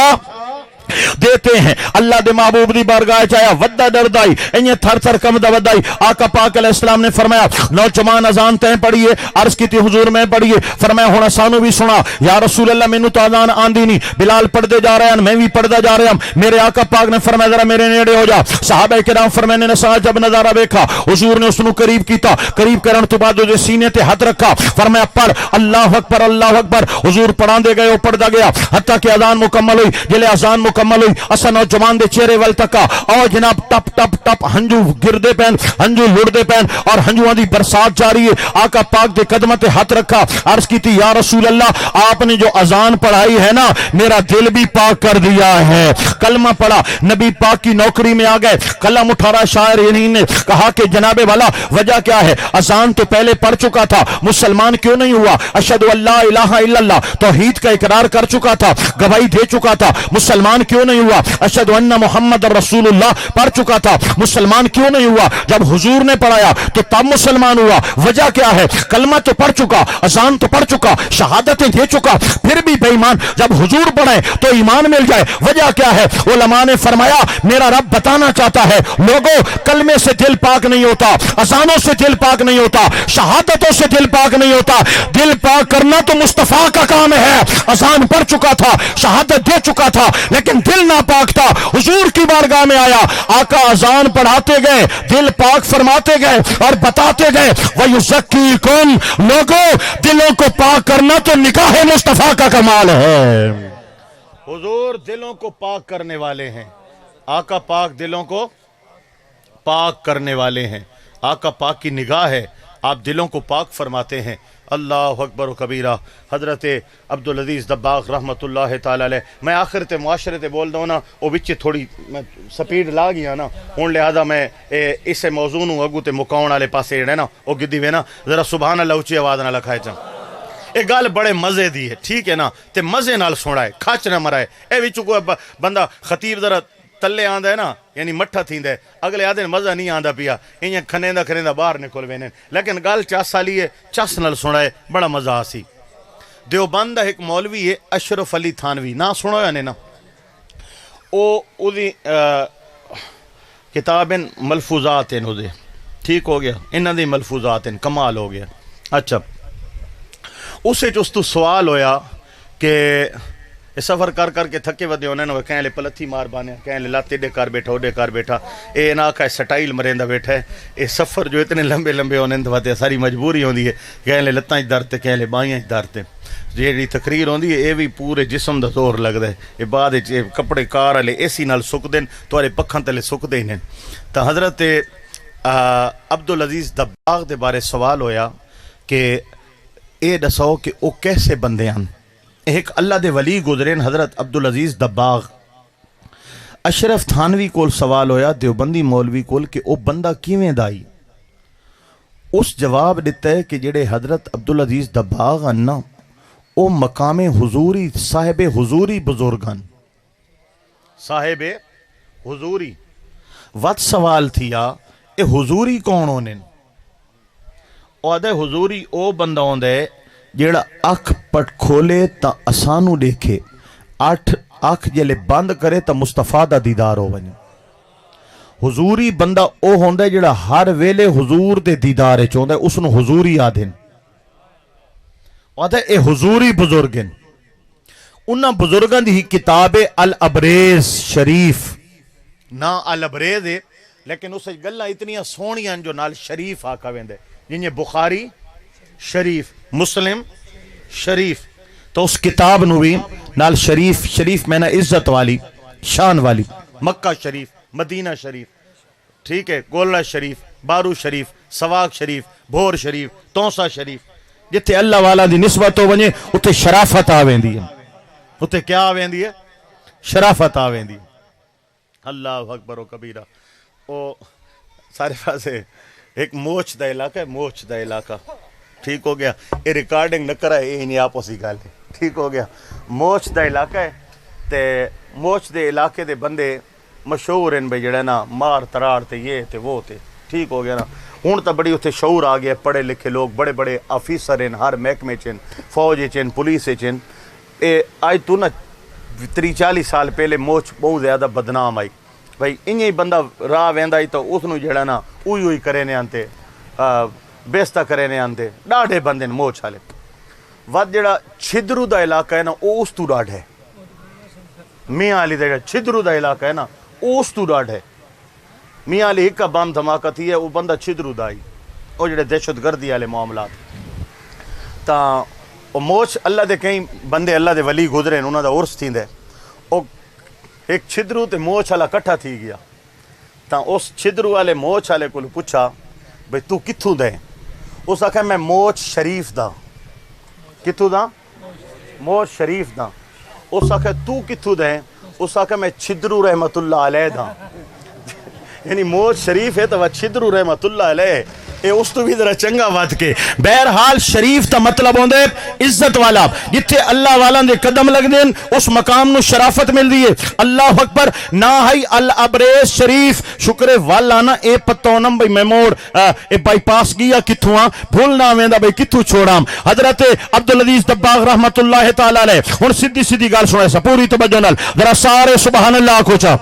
دیتے ہیں اللہ دے محبوب دی بارگاہ چایا ودا ڈردائی انہیں تھر تھر کم دا ودائی آقا پاک علیہ السلام نے فرمایا نوجوان اذان تہیں پڑھیے عرض کی تھی حضور میں پڑھیے فرمایا ہونا سانو بھی سنا یا رسول اللہ میں نو تو اذان آندھی نہیں بلال پڑھ دے جا رہے ہیں میں بھی پڑھ دے جا رہے ہیں میرے آقا پاک نے فرمایا ذرا میرے نیڑے ہو جا صحابہ کرام فرمانے نے ساتھ جب نظارہ بیکھا حضور نے اس نو قریب کیتا قریب کرن تو بعد جو سینے تے ہاتھ رکھا فرمایا پڑھ اللہ اکبر حضور پڑھان دے گئے وہ پڑھدا گیا حتیٰ کہ اذان مکمل ہوئی جلے اذان مکمل ہوئی اسا نوجوان دے چہرے ول تکا او جناب ٹپ ٹپ ٹپ ہنجو گردے پین ہنجو لڑدے پین اور ہنجواں دی برسات جاری ہے آقا پاک دے قدموں تے ہاتھ رکھا عرض کی تھی یا رسول اللہ آپ نے جو اذان پڑھائی ہے نا میرا دل بھی پاک کر دیا ہے کلمہ پڑھا نبی پاک کی نوکری میں آ گئے قلم اٹھا رہا شاعر یعنی نے کہا کہ جناب والا وجہ کیا ہے اذان تو پہلے پڑھ چکا تھا مسلمان کیوں نہیں ہوا اشہد ان لا الہ الا اللہ توحید کا اقرار کر چکا تھا گواہی دے چکا تھا مسلمان کیوں نہیں ہوا اشہد ان محمد رسول اللہ پڑھ چکا تھا مسلمان کیوں نہیں ہوا جب حضور نے پڑھایا تو تب مسلمان ہوا وجہ کیا ہے کلمہ تو پڑھ چکا اذان تو پڑھ چکا شہادتیں دے چکا پھر بھی بے ایمان جب حضور پڑھے تو ایمان مل جائے وجہ کیا ہے علماء نے فرمایا میرا رب بتانا چاہتا ہے لوگوں کلمے سے دل پاک نہیں ہوتا اذانوں سے دل پاک نہیں ہوتا شہادتوں سے دل پاک نہیں ہوتا دل پاک کرنا تو مصطفیٰ کا کام ہے اذان پڑھ چکا تھا شہادت دے چکا تھا لیکن دل نہ پاک تھا حضور کی بارگاہ میں آیا آقا اذان پڑھاتے گئے دل پاک فرماتے گئے اور بتاتے گئے وَيُزَكِّيكُمْ لوگوں دلوں کو پاک کرنا تو نکاح مصطفیٰ کا کمال ہے حضور دلوں کو پاک کرنے والے ہیں آقا پاک دلوں کو پاک کرنے والے ہیں آقا پاک کی نگاہ ہے آپ دلوں کو پاک فرماتے ہیں اللہ اکبر و کبیرہ حضرت عبدالعزیز دباغ رحمت اللہ تعالی علیہ میں آخر تے معاشرے تے بول دوں نا وہ بچے تھوڑی سپیڈ لا گیا نا ہوں لہذا میں اسے موضوع نو اگو تے مکاؤن والے پاسے جڑے نا وہ گدی وے نا ذرا سبحان اللہ اچھی آواز نہ لکھائے چاں ایک گل بڑے مزے دی ہے ٹھیک ہے نا تے مزے نال سنائے کھچ نہ مرائے اے وچ کوئی بندہ خطیب ذرا تلے آندا ہے نا یعنی مٹھا تھیندا ہے اگلے آدھے مزہ نہیں آندا پیا انہاں کھنیندا باہر نکل وینے لیکن گل چس والی ہے چس نال سنائے بڑا مزہ آسی دیوبند دا ایک مولوی ہے اشرف علی تھانوی نا سنویا نے نا او دی کتابیں ملفوظات ہیں او دے ٹھیک ہو گیا انہاں دی ملفوظات ہیں کمال ہو گیا اچھا اسے جو اس تو سوال ہویا کہ سفر کر کر کے تھکے ودے ہونے نا کہیں لے پلتھی مار بانے کہیں لے لاتے دے کار بیٹھا اوڈے کار بیٹھا اے نا کا سٹائل مریندا بیٹھا ہے اے سفر جو اتنے لمبے لمبے ہونے تے ساری مجبوری ہوندی ہے کہیں لے لتاں وچ درد تے کہیں لے بائیاں وچ درد تے جیڑی تقریر ہوندی ہے اے بھی پورے جسم دا زور لگدا ہے اے بعد وچ کپڑے کار والے اے سی نال سکدے تواڈے پکھاں تلے سکدے ہی تا حضرت عبدالعزیز دباغ دے بارے سوال ہویا کہ اے دسو کہ او کیسے بندے ہیں ایک اللہ دے ولی گزرین حضرت عبدالعزیز دباغ اشرف تھانوی کول سوال ہویا دیوبندی مولوی کول کہ او بندہ کیویں دائی اس جواب دیتا ہے کہ جڑے حضرت عبدالعزیز دباغ ہیں نا او مقام حضوری صاحب حضوری بزرگان صاحب حضوری وقت سوال تھیا اے حضوری کون ہونے او آدھے حضوری او بندہ ہوندے جیڑا اکھ پٹ کھولے تا اسانو دیکھے اکھ جلے بند کرے تا مصطفیٰ دا دیدار ہو بنے حضوری بندہ او ہوندے جیڑا ہر ویلے حضور دے دیدارے چوندے اس نو حضوری آدھیں آدھے اے حضوری بزرگن انہاں بزرگن دی کتاب الابریز شریف نا الابریز ہے لیکن اسے گلہ اتنی سونیاں جو نال شریف آکا ویندے جنہیں بخاری شریف مسلم شریف تو اس کتاب نو بھی نال شریف میں نا عزت والی شان والی مکہ شریف مدینہ شریف ٹھیک ہے گولہ شریف بارو شریف سواق شریف بھور شریف تونسا شریف جتے اللہ والا دی نسبت ہو بنے اتے شرافت آویندی ہے اتے کیا آویندی ہے شرافت آویندی ہے اللہ اکبر و کبیرہ او سارے پاسے ایک موچ دا علاقہ ہے, موچ دا علاقہ, ٹھیک ہو گیا, یہ ریکارڈنگ نہ کرائے, یہ نہیں آپ اسی گل ہے, ٹھیک ہو گیا. موچ دا علاقہ ہے تے موچ دے علاقے دے بندے مشہور ہیں بھائی جڑا نا مار ترار تے یہ تے وہ تے, ٹھیک ہو گیا نا. ہوں تو بڑی اتنے شعور آ گیا, پڑھے لکھے لوگ بڑے بڑے آفیسر ہیں ہر محکمے چن, فوج چن, پولیس چن. اے آج تو نا 30-40 سال پہلے موچ بہت زیادہ بدنام آئی بھائی, انہیں بندہ راہ ویندا ہی تو اس نو جڑا نا اوئی کرے نے آنتے, بیستا کرے نے آنتے, ڈاڑھے بندے موچ والے. ود جڑا چھدرو دا علاقہ ہے نا وہ اس تو ڈاڑھ ہے, میاں علی دا چھدرو دا علاقہ ہے نا وہ اس تو ڈاڑھ ہے. میاں علی ایک کا بم دھماکہ تھی ہے, وہ بندہ چھدرو دا آئی, وہ جڑے دہشت گردی والے معاملات. تا وہ موچ اللہ دے کئی بندے اللہ دے ولی گزرے انہوں دا عرس تھی دے, وہ ایک چھدرو تے موچ والا کٹھا تھی گیا. تا اس چھدرو والے موچ والے کو پوچھا بھئی تو کتھوں دے؟ اس آکھا میں موچ شریف دا. کتھوں دا؟ موچ شریف دا. اس آکھا تو کتھوں دے؟ اس آکھا میں چھدرو رحمت اللہ علیہ دا. یعنی موچ شریف ہے تو وہ چھدرو رحمت اللہ علیہ, اے اس تو بھی ذرا چنگا وات کے. بہرحال شریف تا مطلب ہوندے عزت والا, جتھے اللہ والا دے قدم لگ دین اس مقام نو شرافت مل دی ہے. اللہ اکبر. نہ ہی الابریز شریف شکر والا نا اے پتونم بھئی میں موڑ اے بائی پاس گیا کتھوں آن بھولنا ویندا بھئی کتھوں چھوڑام. حضرت عبدالعزیز دباغ رحمت اللہ تعالی علیہ ہن سیدھی گل سنائے سا پوری توجہ نال, ذرا سارے سبحان اللہ آکھو چا.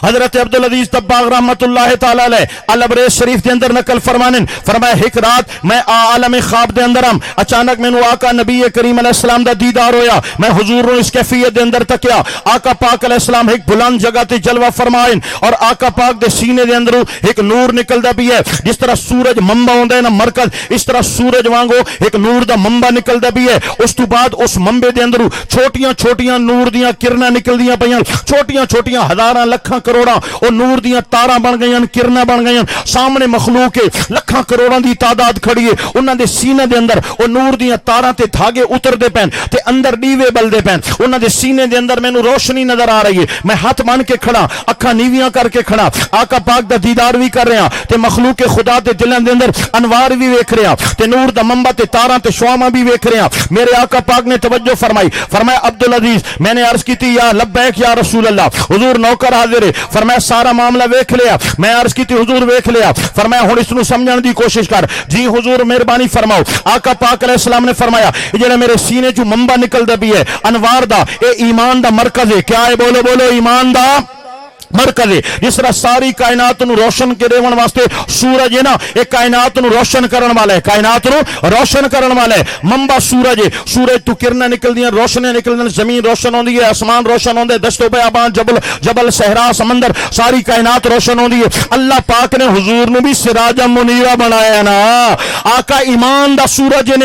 حضرت عبدالعزیز دباغ رحمت اللہ تعالی علیہ الابریز شریف دے اندر نقل فرمانن, فرمایا ایک رات میں عالم خواب دے اندر ہم, اچانک میں نو آقا نبی کریم علیہ السلام دا دیدار ہویا. میں حضور نو اس کیفیت دے اندر تکیا, آقا پاک علیہ السلام ایک بلند جگہ تے جلوہ فرمائن, اور آقا پاک دے سینے دے اندر ایک نور نکلدا بھی ہے. جس طرح سورج منبع ہوندا ہے نا مرکز, اس طرح سورج وانگو ایک نور دا منبع نکلدا بھی ہے. اس تو بعد اس منبع دے اندر چھوٹیاں چھوٹیاں نور دیاں کرناں نکلدیاں پیاں, چھوٹیاں چھوٹیاں ہزاراں لکھاں کروڑاں او نور دیاں تاراں بن گئیاں, کرناں بن گئیاں. سامنے مخلوق ہے لکھاں کروڑاں دی تعداد کھڑی ہے, انہاں دے سینے دے اندر او نور دیاں تاراں تے دھاگے اتر دے پین تے اندر ڈیوے بل دے پین. انہاں دے سینے دے اندر مینوں روشنی نظر آ رہی ہے. میں ہاتھ بن کے کھڑا, اکھاں نیویاں کر کے کھڑا, آقا پاک دا دیدار بھی کر رہا تے مخلوق خدا دے دلاں دے اندر انوار بھی ویکھ رہا تے نور دا منبع تے تاراں تے شعاعاں بھی ویکھ رہا. میرے آقا پاک نے توجہ فرمائی, فرمایا عبدالعزیز میں نے عرض کی تھی یا لبیک یا رسول اللہ, حضور نوکر حاضر ہے. فرمایا سارا معاملہ ویکھ لیا. میں عرض کی تھی حضور ویکھ لیا. فرمایا ہن اس نو سمجھن دی کوشش کر. جی حضور مہربانی فرماؤ. آقا پاک علیہ السلام نے فرمایا جڑا میرے سینے چوں منبع نکلدا بھی ہے انوار دا, اے ایمان دا مرکز ہے. کیا ہے؟ بولو بولو, ایمان دا مرکز ہے. جس طرح ساری کائنات نو روشن کرے ون واسطے سورج ہے نا, ایک کائنات نو روشن کرن والا ہے, کائنات نو روشن کرن والا ہے. منبع سورج ہے, سورج تو کرناں نکلدیاں, روشنیاں نکلدیاں, زمین روشن ہوندی ہے, آسمان روشن ہوندے, دشت و بیابان, جبل صحرا سمندر, ساری کائنات روشن ہوندی ہے. اللہ پاک نے حضور نو بھی سراج منیرہ بنایا نا. آقا ایمان دا سورج ہے,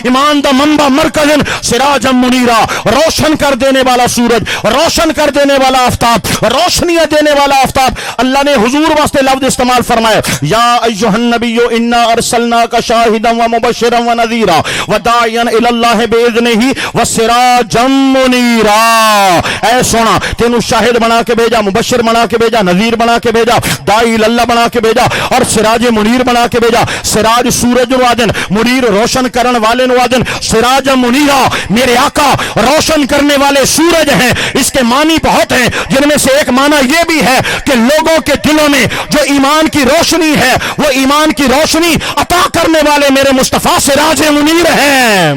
ایمان دا منبع مرکز ہے, سراج منیرہ روشن کر دینے والا سورج, روشن کر دینے والا آفتاب, روشن دینے والا آفتاب. اللہ نے حضور واسطے لفظ استعمال فرمایا یا ایھا النبی انا ارسلناک شاہدا ومبشرا ونذیرا وداعیا الی اللہ باذنہ وسراجا منیرا. اے سونا تینوں شاہد بنا کے بھیجا, مبشر بنا کے بھیجا, نذیر بنا کے بھیجا, داعی اللہ بنا کے بھیجا, اور سراج منیر بنا کے بھیجا. سراج سورج نو آدن, منیر روشن کرن والے نو آدن. سراج منیرا میرے آقا روشن کرنے والے سورج ہیں. اس کے معنی بہت ہیں, جن میں سے ایک معنی یہ بھی ہے کہ لوگوں کے دلوں میں جو ایمان کی روشنی ہے وہ ایمان کی روشنی عطا کرنے والے میرے مصطفیٰ سراج منیر ہیں.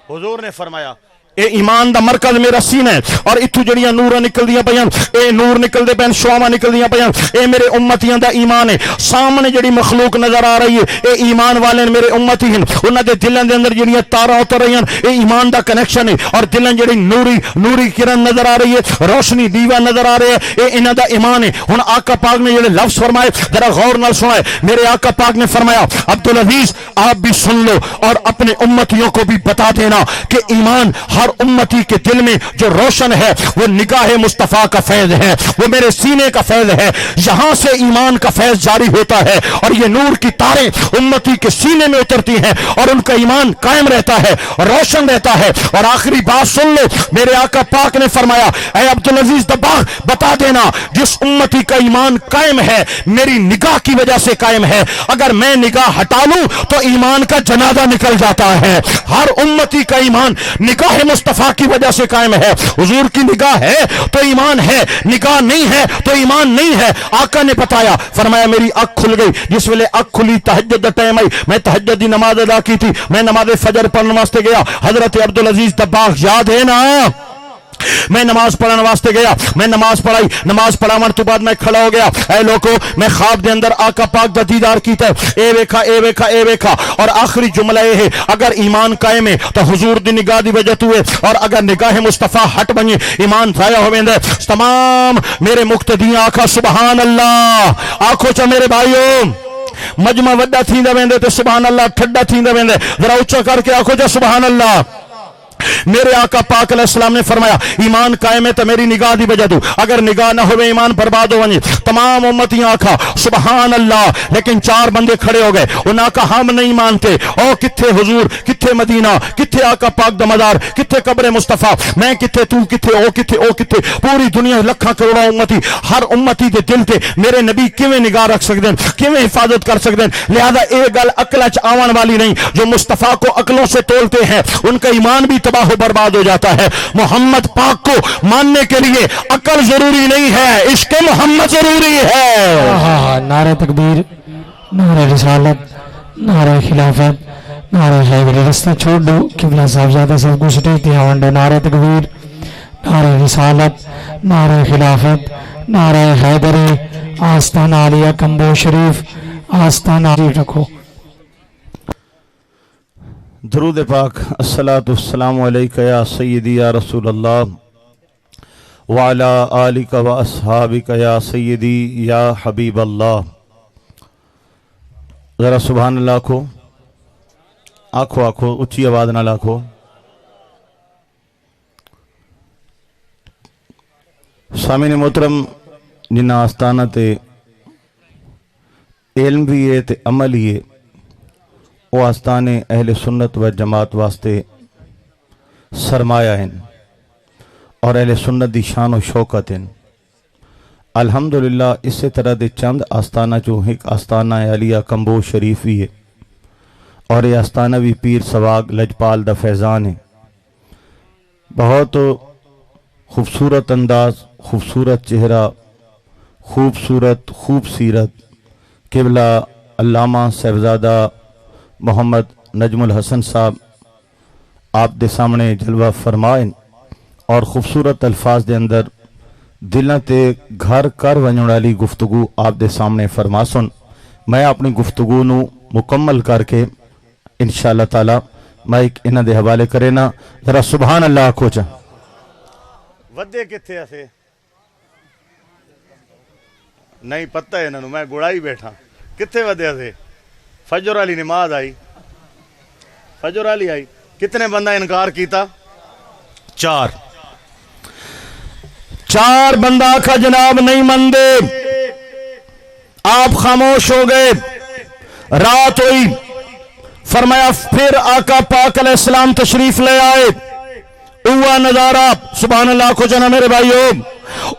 حضور نے فرمایا اے ایمان دا مرکز میرا سینہ ہے, اور اتھو جڑیاں نوراں نکلدیاں پیاں, اے نور نکلدے پین, شعاعاں نکلدیاں پیاں, اے میرے امتیاں دا ایمان ہے. سامنے جڑی مخلوق نظر آ رہی ہے اے ایمان والے میرے امتی ہیں, انہاں دے دلاں دے اندر جڑیاں تاراں اتر رہی ہیں اے ایمان دا کنیکشن ہے, اور دلاں جڑی نوری کرن نظر آ رہی ہے, روشنی دیوا نظر آ رہے ہے, اے انہاں دا ایمان ہے. ہن آقا پاک نے جڑے لفظ فرمائے ذرا غور نال سنائے. میرے آقا پاک نے فرمایا عبدالعزیز آپ بھی سن لو اور اپنے امتیوں کو بھی بتا دینا کہ ایمان ہر امتی کے دل میں جو روشن ہے وہ نگاہ مصطفیٰ کا فیض ہے، وہ میرے سینے کا فیض ہے، یہاں سے ایمان کا فیض جاری ہوتا ہے اور یہ نور کی تاریں امتی کے سینے میں اترتی ہیں اور ان کا ایمان قائم رہتا ہے، روشن رہتا ہے۔ اور آخری بات سن لو، میرے آقا پاک نے فرمایا اے عبدالعزیز دباغ بتا دینا جس امتی کا ایمان قائم ہے میری نگاہ کی وجہ سے قائم ہے، اگر میں نگاہ ہٹا لوں تو ایمان کا جنازہ نکل جاتا ہے۔ ہر امتی کا ایمان نگاہ مصطفیٰ کی وجہ سے قائم ہے۔ حضور کی نگاہ ہے تو ایمان ہے، نگاہ نہیں ہے تو ایمان نہیں ہے۔ آقا نے بتایا، فرمایا میری آنکھ کھل گئی، جس ویلے آنکھ کھلی تہجد دا ٹائم آئی، میں تہجد دی نماز ادا کی تھی، میں نماز فجر پڑھنے واسطے گیا، حضرت عبدالعزیز دباغ یاد ہے نا، میں نماز پڑھنے واسطے گیا، میں نماز پڑھائی، نماز پڑھاون تو بعد میں کھڑا ہو گیا، اے لوگو میں خواب دے اندر آقا پاک دا دیدار کیتا ہے، اے ویکھا اے ویکھا اے ویکھا، اور آخری جملہ یہ ہے اگر ایمان قائم ہے تو حضور دی نگاہ دی وجہ تو ہے، اور اگر نگاہ مصطفیٰ ہٹ بنی ایمان ضائع ہو ویندا ہے۔ تمام میرے مقتدیاں آکھا سبحان اللہ، آکھو چا میرے بھائیو، مجمع وڈا تھیندا ویندے تے سبحان اللہ ٹھڈا تھیندا ویندے، ذرا اونچا کر کے آکھو چا سبحان اللہ۔ میرے آقا پاک علیہ السلام نے فرمایا ایمان قائم ہے تو میری نگاہ دی وجہ دو، اگر نگاہ نہ ہوئے ایمان برباد ہو ونجے۔ تمام امتیاں آکھا سبحان اللہ، لیکن چار بندے کھڑے ہو گئے، انہاں کہا ہم نہیں مانتے، او کتھے حضور، کتھے مدینہ، کتھے آقا پاک دا مدار، کتھے قبر مصطفیٰ، میں کتھے تو کتھے او کتھے او کتھے، پوری دنیا لکھاں کروڑا امتی، ہر امتی دے دل تے میرے نبی کیویں نگاہ رکھ سکدے ہیں، کیویں حفاظت کر سکدے ہیں۔ لہذا اے گل عقل وچ آون والی نہیں، جو مصطفیٰ کو عقلوں سے تولتے ہیں ان کا ایمان بھی تباہ و برباد ہو جاتا ہے۔ محمد پاک کو ماننے کے لیے عقل ضروری نہیں ہے، عشق محمد ضروری ہے۔ نعرہ تکبیر، نعرہ رسالت، نعرہ خلافت، نعرہ حیدری، رستہ چھوڑ دو قبلہ صاحبزادہ سب کو سٹیج دیا ونڈو۔ نعرہ تکبیر، نعرہ رسالت، نعرہ خلافت، نعرہ حیدری، آستانہ علیہ کمبو شریف، آستانہ علیہ رکھو۔ درود پاک، الصلاۃ والسلام علیکہ یا سیدی یا رسول اللہ وعلا آلک و اصحابک یا سیدی یا حبیب اللہ۔ ذرا سبحان اللہ کو آکھو آکھو، اچھی آواز نہ لاکھو۔ سامعین محترم، جنہ آستانہ تے علم بھی ہے تے عمل ہی ہے، وہ آستانے اہل سنت و جماعت واسطے سرمایہ ہیں اور اہل سنت دی شان و شوکت ہیں۔ الحمدللہ اسی طرح دے چند آستانہ جو ایک آستانہ علیہ کمبو شریف بھی ہے اور یہ آستانہ بھی پیر سواگ لجپال دا فیضان ہے۔ بہت خوبصورت انداز، خوبصورت چہرہ، خوبصورت خوب سیرت، قبلہ علامہ صاحبزادہ محمد نجم الحسن صاحب آپ دے سامنے جلوہ فرمائیں اور خوبصورت الفاظ دے اندر دلوں تے گھر کر ونجن والی گفتگو آپ دے سامنے فرما سن۔ میں اپنی گفتگو نو مکمل کر کے انشاءاللہ تعالی مائک انہاں دے حوالے کرے نا، ذرا سبحان اللہ آکھو چا۔ ودے کتھے ایسے نہیں پتہ ہے انہوں، میں گڑائی بیٹھا، کتھے ودے ایسے؟ فجر والی نماز آئی، فجر والی آئی، کتنے بندہ انکار کیتا؟ چار بندہ آکھا جناب نہیں مندے، آپ خاموش ہو گئے۔ رات ہوئی، فرمایا پھر آقا پاک علیہ السلام تشریف لے آئے، اوہ نظارہ، سبحان اللہ کو جنا میرے بھائیو،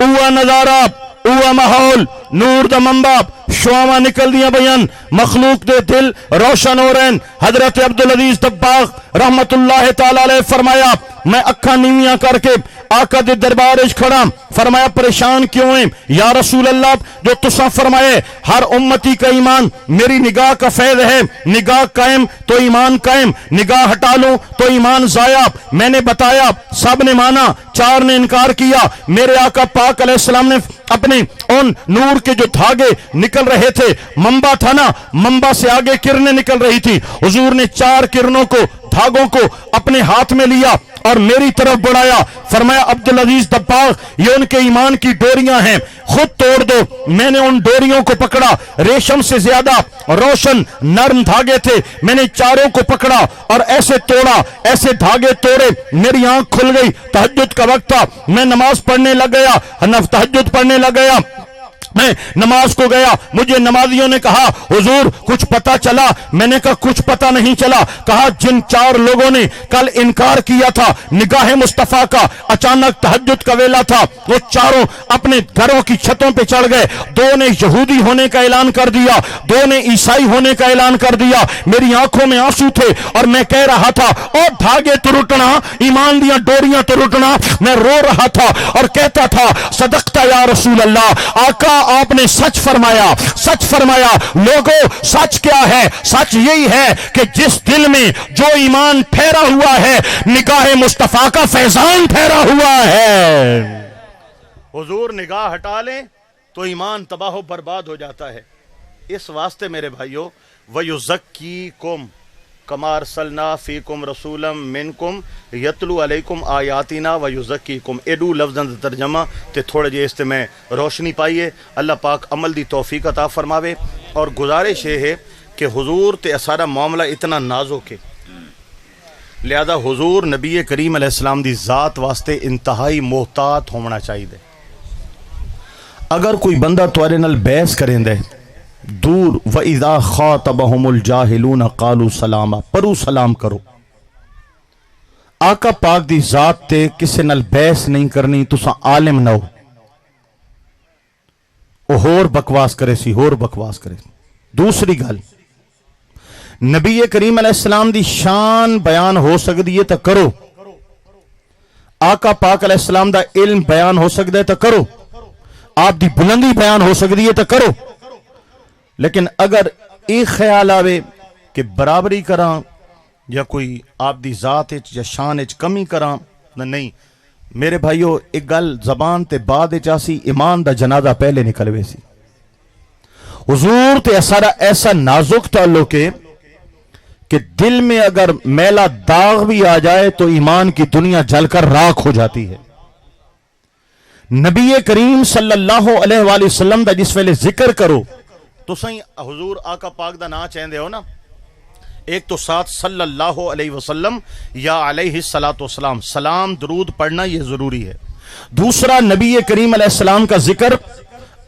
اوہ نظارہ، اوہ ماحول، نور دا منبع، شعاواں نکل دیا بیان، مخلوق دے دل روشن ہو رہے ہیں۔ حضرت عبدالعزیز دباغ رحمت اللہ تعالی علیہ فرمایا میں اکھاں نیویاں کر کے آقا دے دربار وچ کھڑا، فرمایا پریشان کیوں ہیں یا رسول اللہ؟ جو تساں فرمائے ہر امتی کا ایمان میری نگاہ کا فیض ہے، نگاہ قائم تو ایمان قائم، نگاہ ہٹا لوں تو ایمان ضائع۔ میں نے بتایا، سب نے مانا، چار نے انکار کیا۔ میرے آقا پاک علیہ السلام نے اپنے ان نور کے جو دھاگے نکل رہے تھے، منبع تھا نا، منبع سے آگے کرنیں نکل رہی تھی، حضور نے چار کرنوں کو، دھاگوں کو اپنے ہاتھ میں لیا اور میری طرف بڑھایا. فرمایا عبد العزیز دباغ یہ ان کے ایمان کی ڈوریاں ہیں, خود توڑ دو. میں نے ان ڈوریوں کو پکڑا, ریشم سے زیادہ روشن نرم دھاگے تھے. میں نے چاروں کو پکڑا اور ایسے توڑا, ایسے دھاگے توڑے, میری آنکھ کھل گئی. تہجد کا وقت تھا, میں نماز پڑھنے لگ گیا, تہجد پڑھنے لگ گیا. میں نماز کو گیا, مجھے نمازیوں نے کہا حضور کچھ پتا چلا؟ میں نے کہا کچھ پتا نہیں چلا. کہا جن 4 لوگوں نے کل انکار کیا تھا نگاہ مصطفیٰ کا, اچانک تہجد کا ویلا تھا, وہ چاروں اپنے گھروں کی چھتوں پہ چڑھ گئے. 2 نے یہودی ہونے کا اعلان کر دیا, 2 نے عیسائی ہونے کا اعلان کر دیا. میری آنکھوں میں آنسو تھے اور میں کہہ رہا تھا اور دھاگے تو رٹنا, ایمان دیاں ڈوریاں تو رٹنا. میں رو رہا تھا اور کہتا تھا صدقتا یا رسول اللہ, آقا آپ نے سچ فرمایا, سچ فرمایا. لوگوں سچ کیا ہے؟ سچ یہی ہے کہ جس دل میں جو ایمان ٹھہرا ہوا ہے نگاہ مصطفیٰ کا فیضان ٹھہرا ہوا ہے. حضور نگاہ ہٹا لیں تو ایمان تباہ و برباد ہو جاتا ہے. اس واسطے میرے بھائیو وَيُزَكِّيكُمْ كَمَا أَرْسَلْنَا فِيكُمْ رَسُولًا مِّنْكُمْ يَتْلُو عَلَيْكُمْ آیاتنا وَيُزَكِّيكُمْ. ایڈو لفظاں دا ترجمہ تے تھوڑے جے اس تے میں روشنی پائیے. اللہ پاک عمل دی توفیق عطا فرماوے. اور گزارش یہ ہے کہ حضور تے سارا معاملہ اتنا نازک ہے, لہذا حضور نبی کریم علیہ السلام دی ذات واسطے انتہائی محتاط ہونا چاہیے. اگر کوئی بندہ تواڈے نال بحث کریں دے دور, وَإِذَا خَاطَبَهُمُ الْجَاهِلُونَ قَالُوا سَلَامًا, پرو سلام کرو. آقا پاک دی ذات تے کسے نال بحث نہیں کرنی, تساں عالم نہ ہو. وہ ہور بکواس کرے سی, ہور بکواس کرے. دوسری گل, نبی کریم علیہ السلام دی شان بیان ہو سکتی ہے تو کرو, آقا پاک علیہ السلام دا علم بیان ہو سکتا ہے تو کرو, آپ دی بلندی بیان ہو سکتی ہے تو کرو. لیکن اگر ایک خیال آوے کہ برابری کراں یا کوئی آپ دی ذات یا شان کمی کراں, نہیں میرے بھائیو. ایک گل زبان تے بعد چاسی, ایمان دا جنازہ پہلے نکلوے سی. حضور تے سارا ایسا نازک تعلق ہے کہ دل میں اگر میلا داغ بھی آ جائے تو ایمان کی دنیا جل کر راکھ ہو جاتی ہے. نبی کریم صلی اللہ علیہ وآلہ وسلم دا جس ویلے ذکر کرو تو سائیں حضور آقا پاک دا نا چاہندے ہو نا, ایک تو ساتھ صلی اللہ علیہ وسلم یا علیہ السلام, سلام درود پڑھنا یہ ضروری ہے. دوسرا نبی کریم علیہ السلام کا ذکر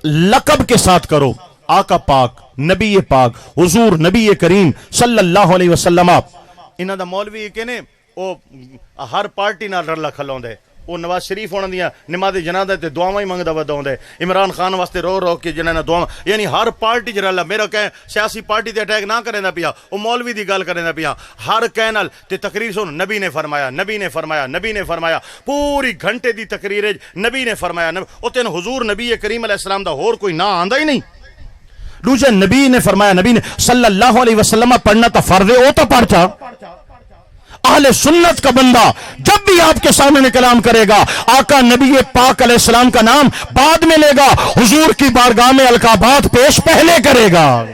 لقب کے ساتھ کرو, آقا پاک, نبی پاک, حضور نبی کریم صلی اللہ علیہ وسلم. انہاں دا مولوی کہنے او ہر پارٹی نال رلا کھلوندے, وہ نواز شریف ہونا دیا نماز جنازہ تے دعاواں ہی منگدا ودا ہوندا ہے, عمران خان واسطے رو رو کے جنہاں دعاواں, یعنی ہر پارٹی جرلا میرا کہ سیاسی پارٹی تے اٹیک نہ کریندا پیا, او مولوی دی گل کریندا پیا. ہر کہہ نال تے تقریر سن نبی نے فرمایا, نبی نے فرمایا, نبی نے فرمایا, پوری گھنٹے دی تقریر نبی نے فرمایا. او تین حضور نبی کریم علیہ السلام دا ہور کوئی نہ آندا ہی نہیں. دوسرے نبی نے فرمایا, نبی نے صلی اللہ علیہ وسلم پڑھنا تو فرض ہے, او تو پڑھتا. اہل سنت کا بندہ جب بھی آپ کے سامنے کلام کرے گا آقا نبی پاک علیہ السلام کا نام بعد میں لے گا, حضور کی بارگاہ میں القابات پیش پہلے کرے گا.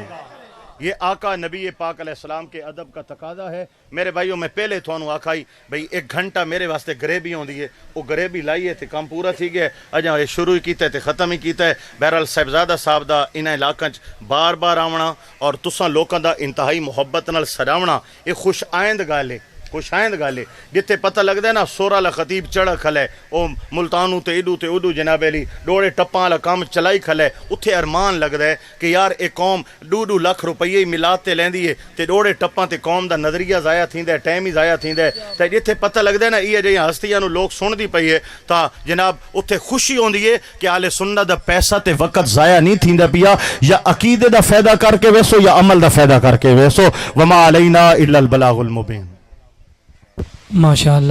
یہ آقا نبی پاک علیہ السلام کے ادب کا تقاضا ہے. میرے بھائیوں میں پہلے تھانوں آکھائی بھئی 1 گھنٹہ میرے واسطے غریبی ہوندی ہے, وہ غریبی لائیے تے کام پورا تھی گیا. اجا یہ شروع کیتا ہے تے ختم ہی کیتا ہے. بہرحال صاحبزادہ صاحب دا انہاں علاقاں بار بار آونا اور تساں لوکاں دا انتہائی محبت نال سراونا یہ خوش آئند گل ہے, خوش آئند گل ہے. جتے پتہ لگدا ہے نا سورا لا خطیب چڑھا کھلے, او ملتانوں تے اڈو جناب علی ڈوڑے ٹپاں والا کام چلائی کھلے. اتھے ارمان لگدا ہے کہ یار ایک قوم 2-2 لاکھ روپیے میلاد تے لیندی ہے تے ڈوڑے ٹپاں تے قوم دا نظریہ ضائع تھیندا ہے, ٹائم ہی ضائع تھیندا ہے. تے جتے پتہ لگدا ہے نا یہ جہاں ہستیاں نو لوگ سندی پئی ہے تا جناب اتھے خوشی ہوندی ہے کہ اہل سنت دا پیسہ تے وقت ضائع نہیں تھیندا پیا, یا عقیدے دا فائدہ کر کے ویسو یا عمل دا فائدہ کر کے ویسو. وما علینا الا البلاغ المبین. ماشاءاللہ.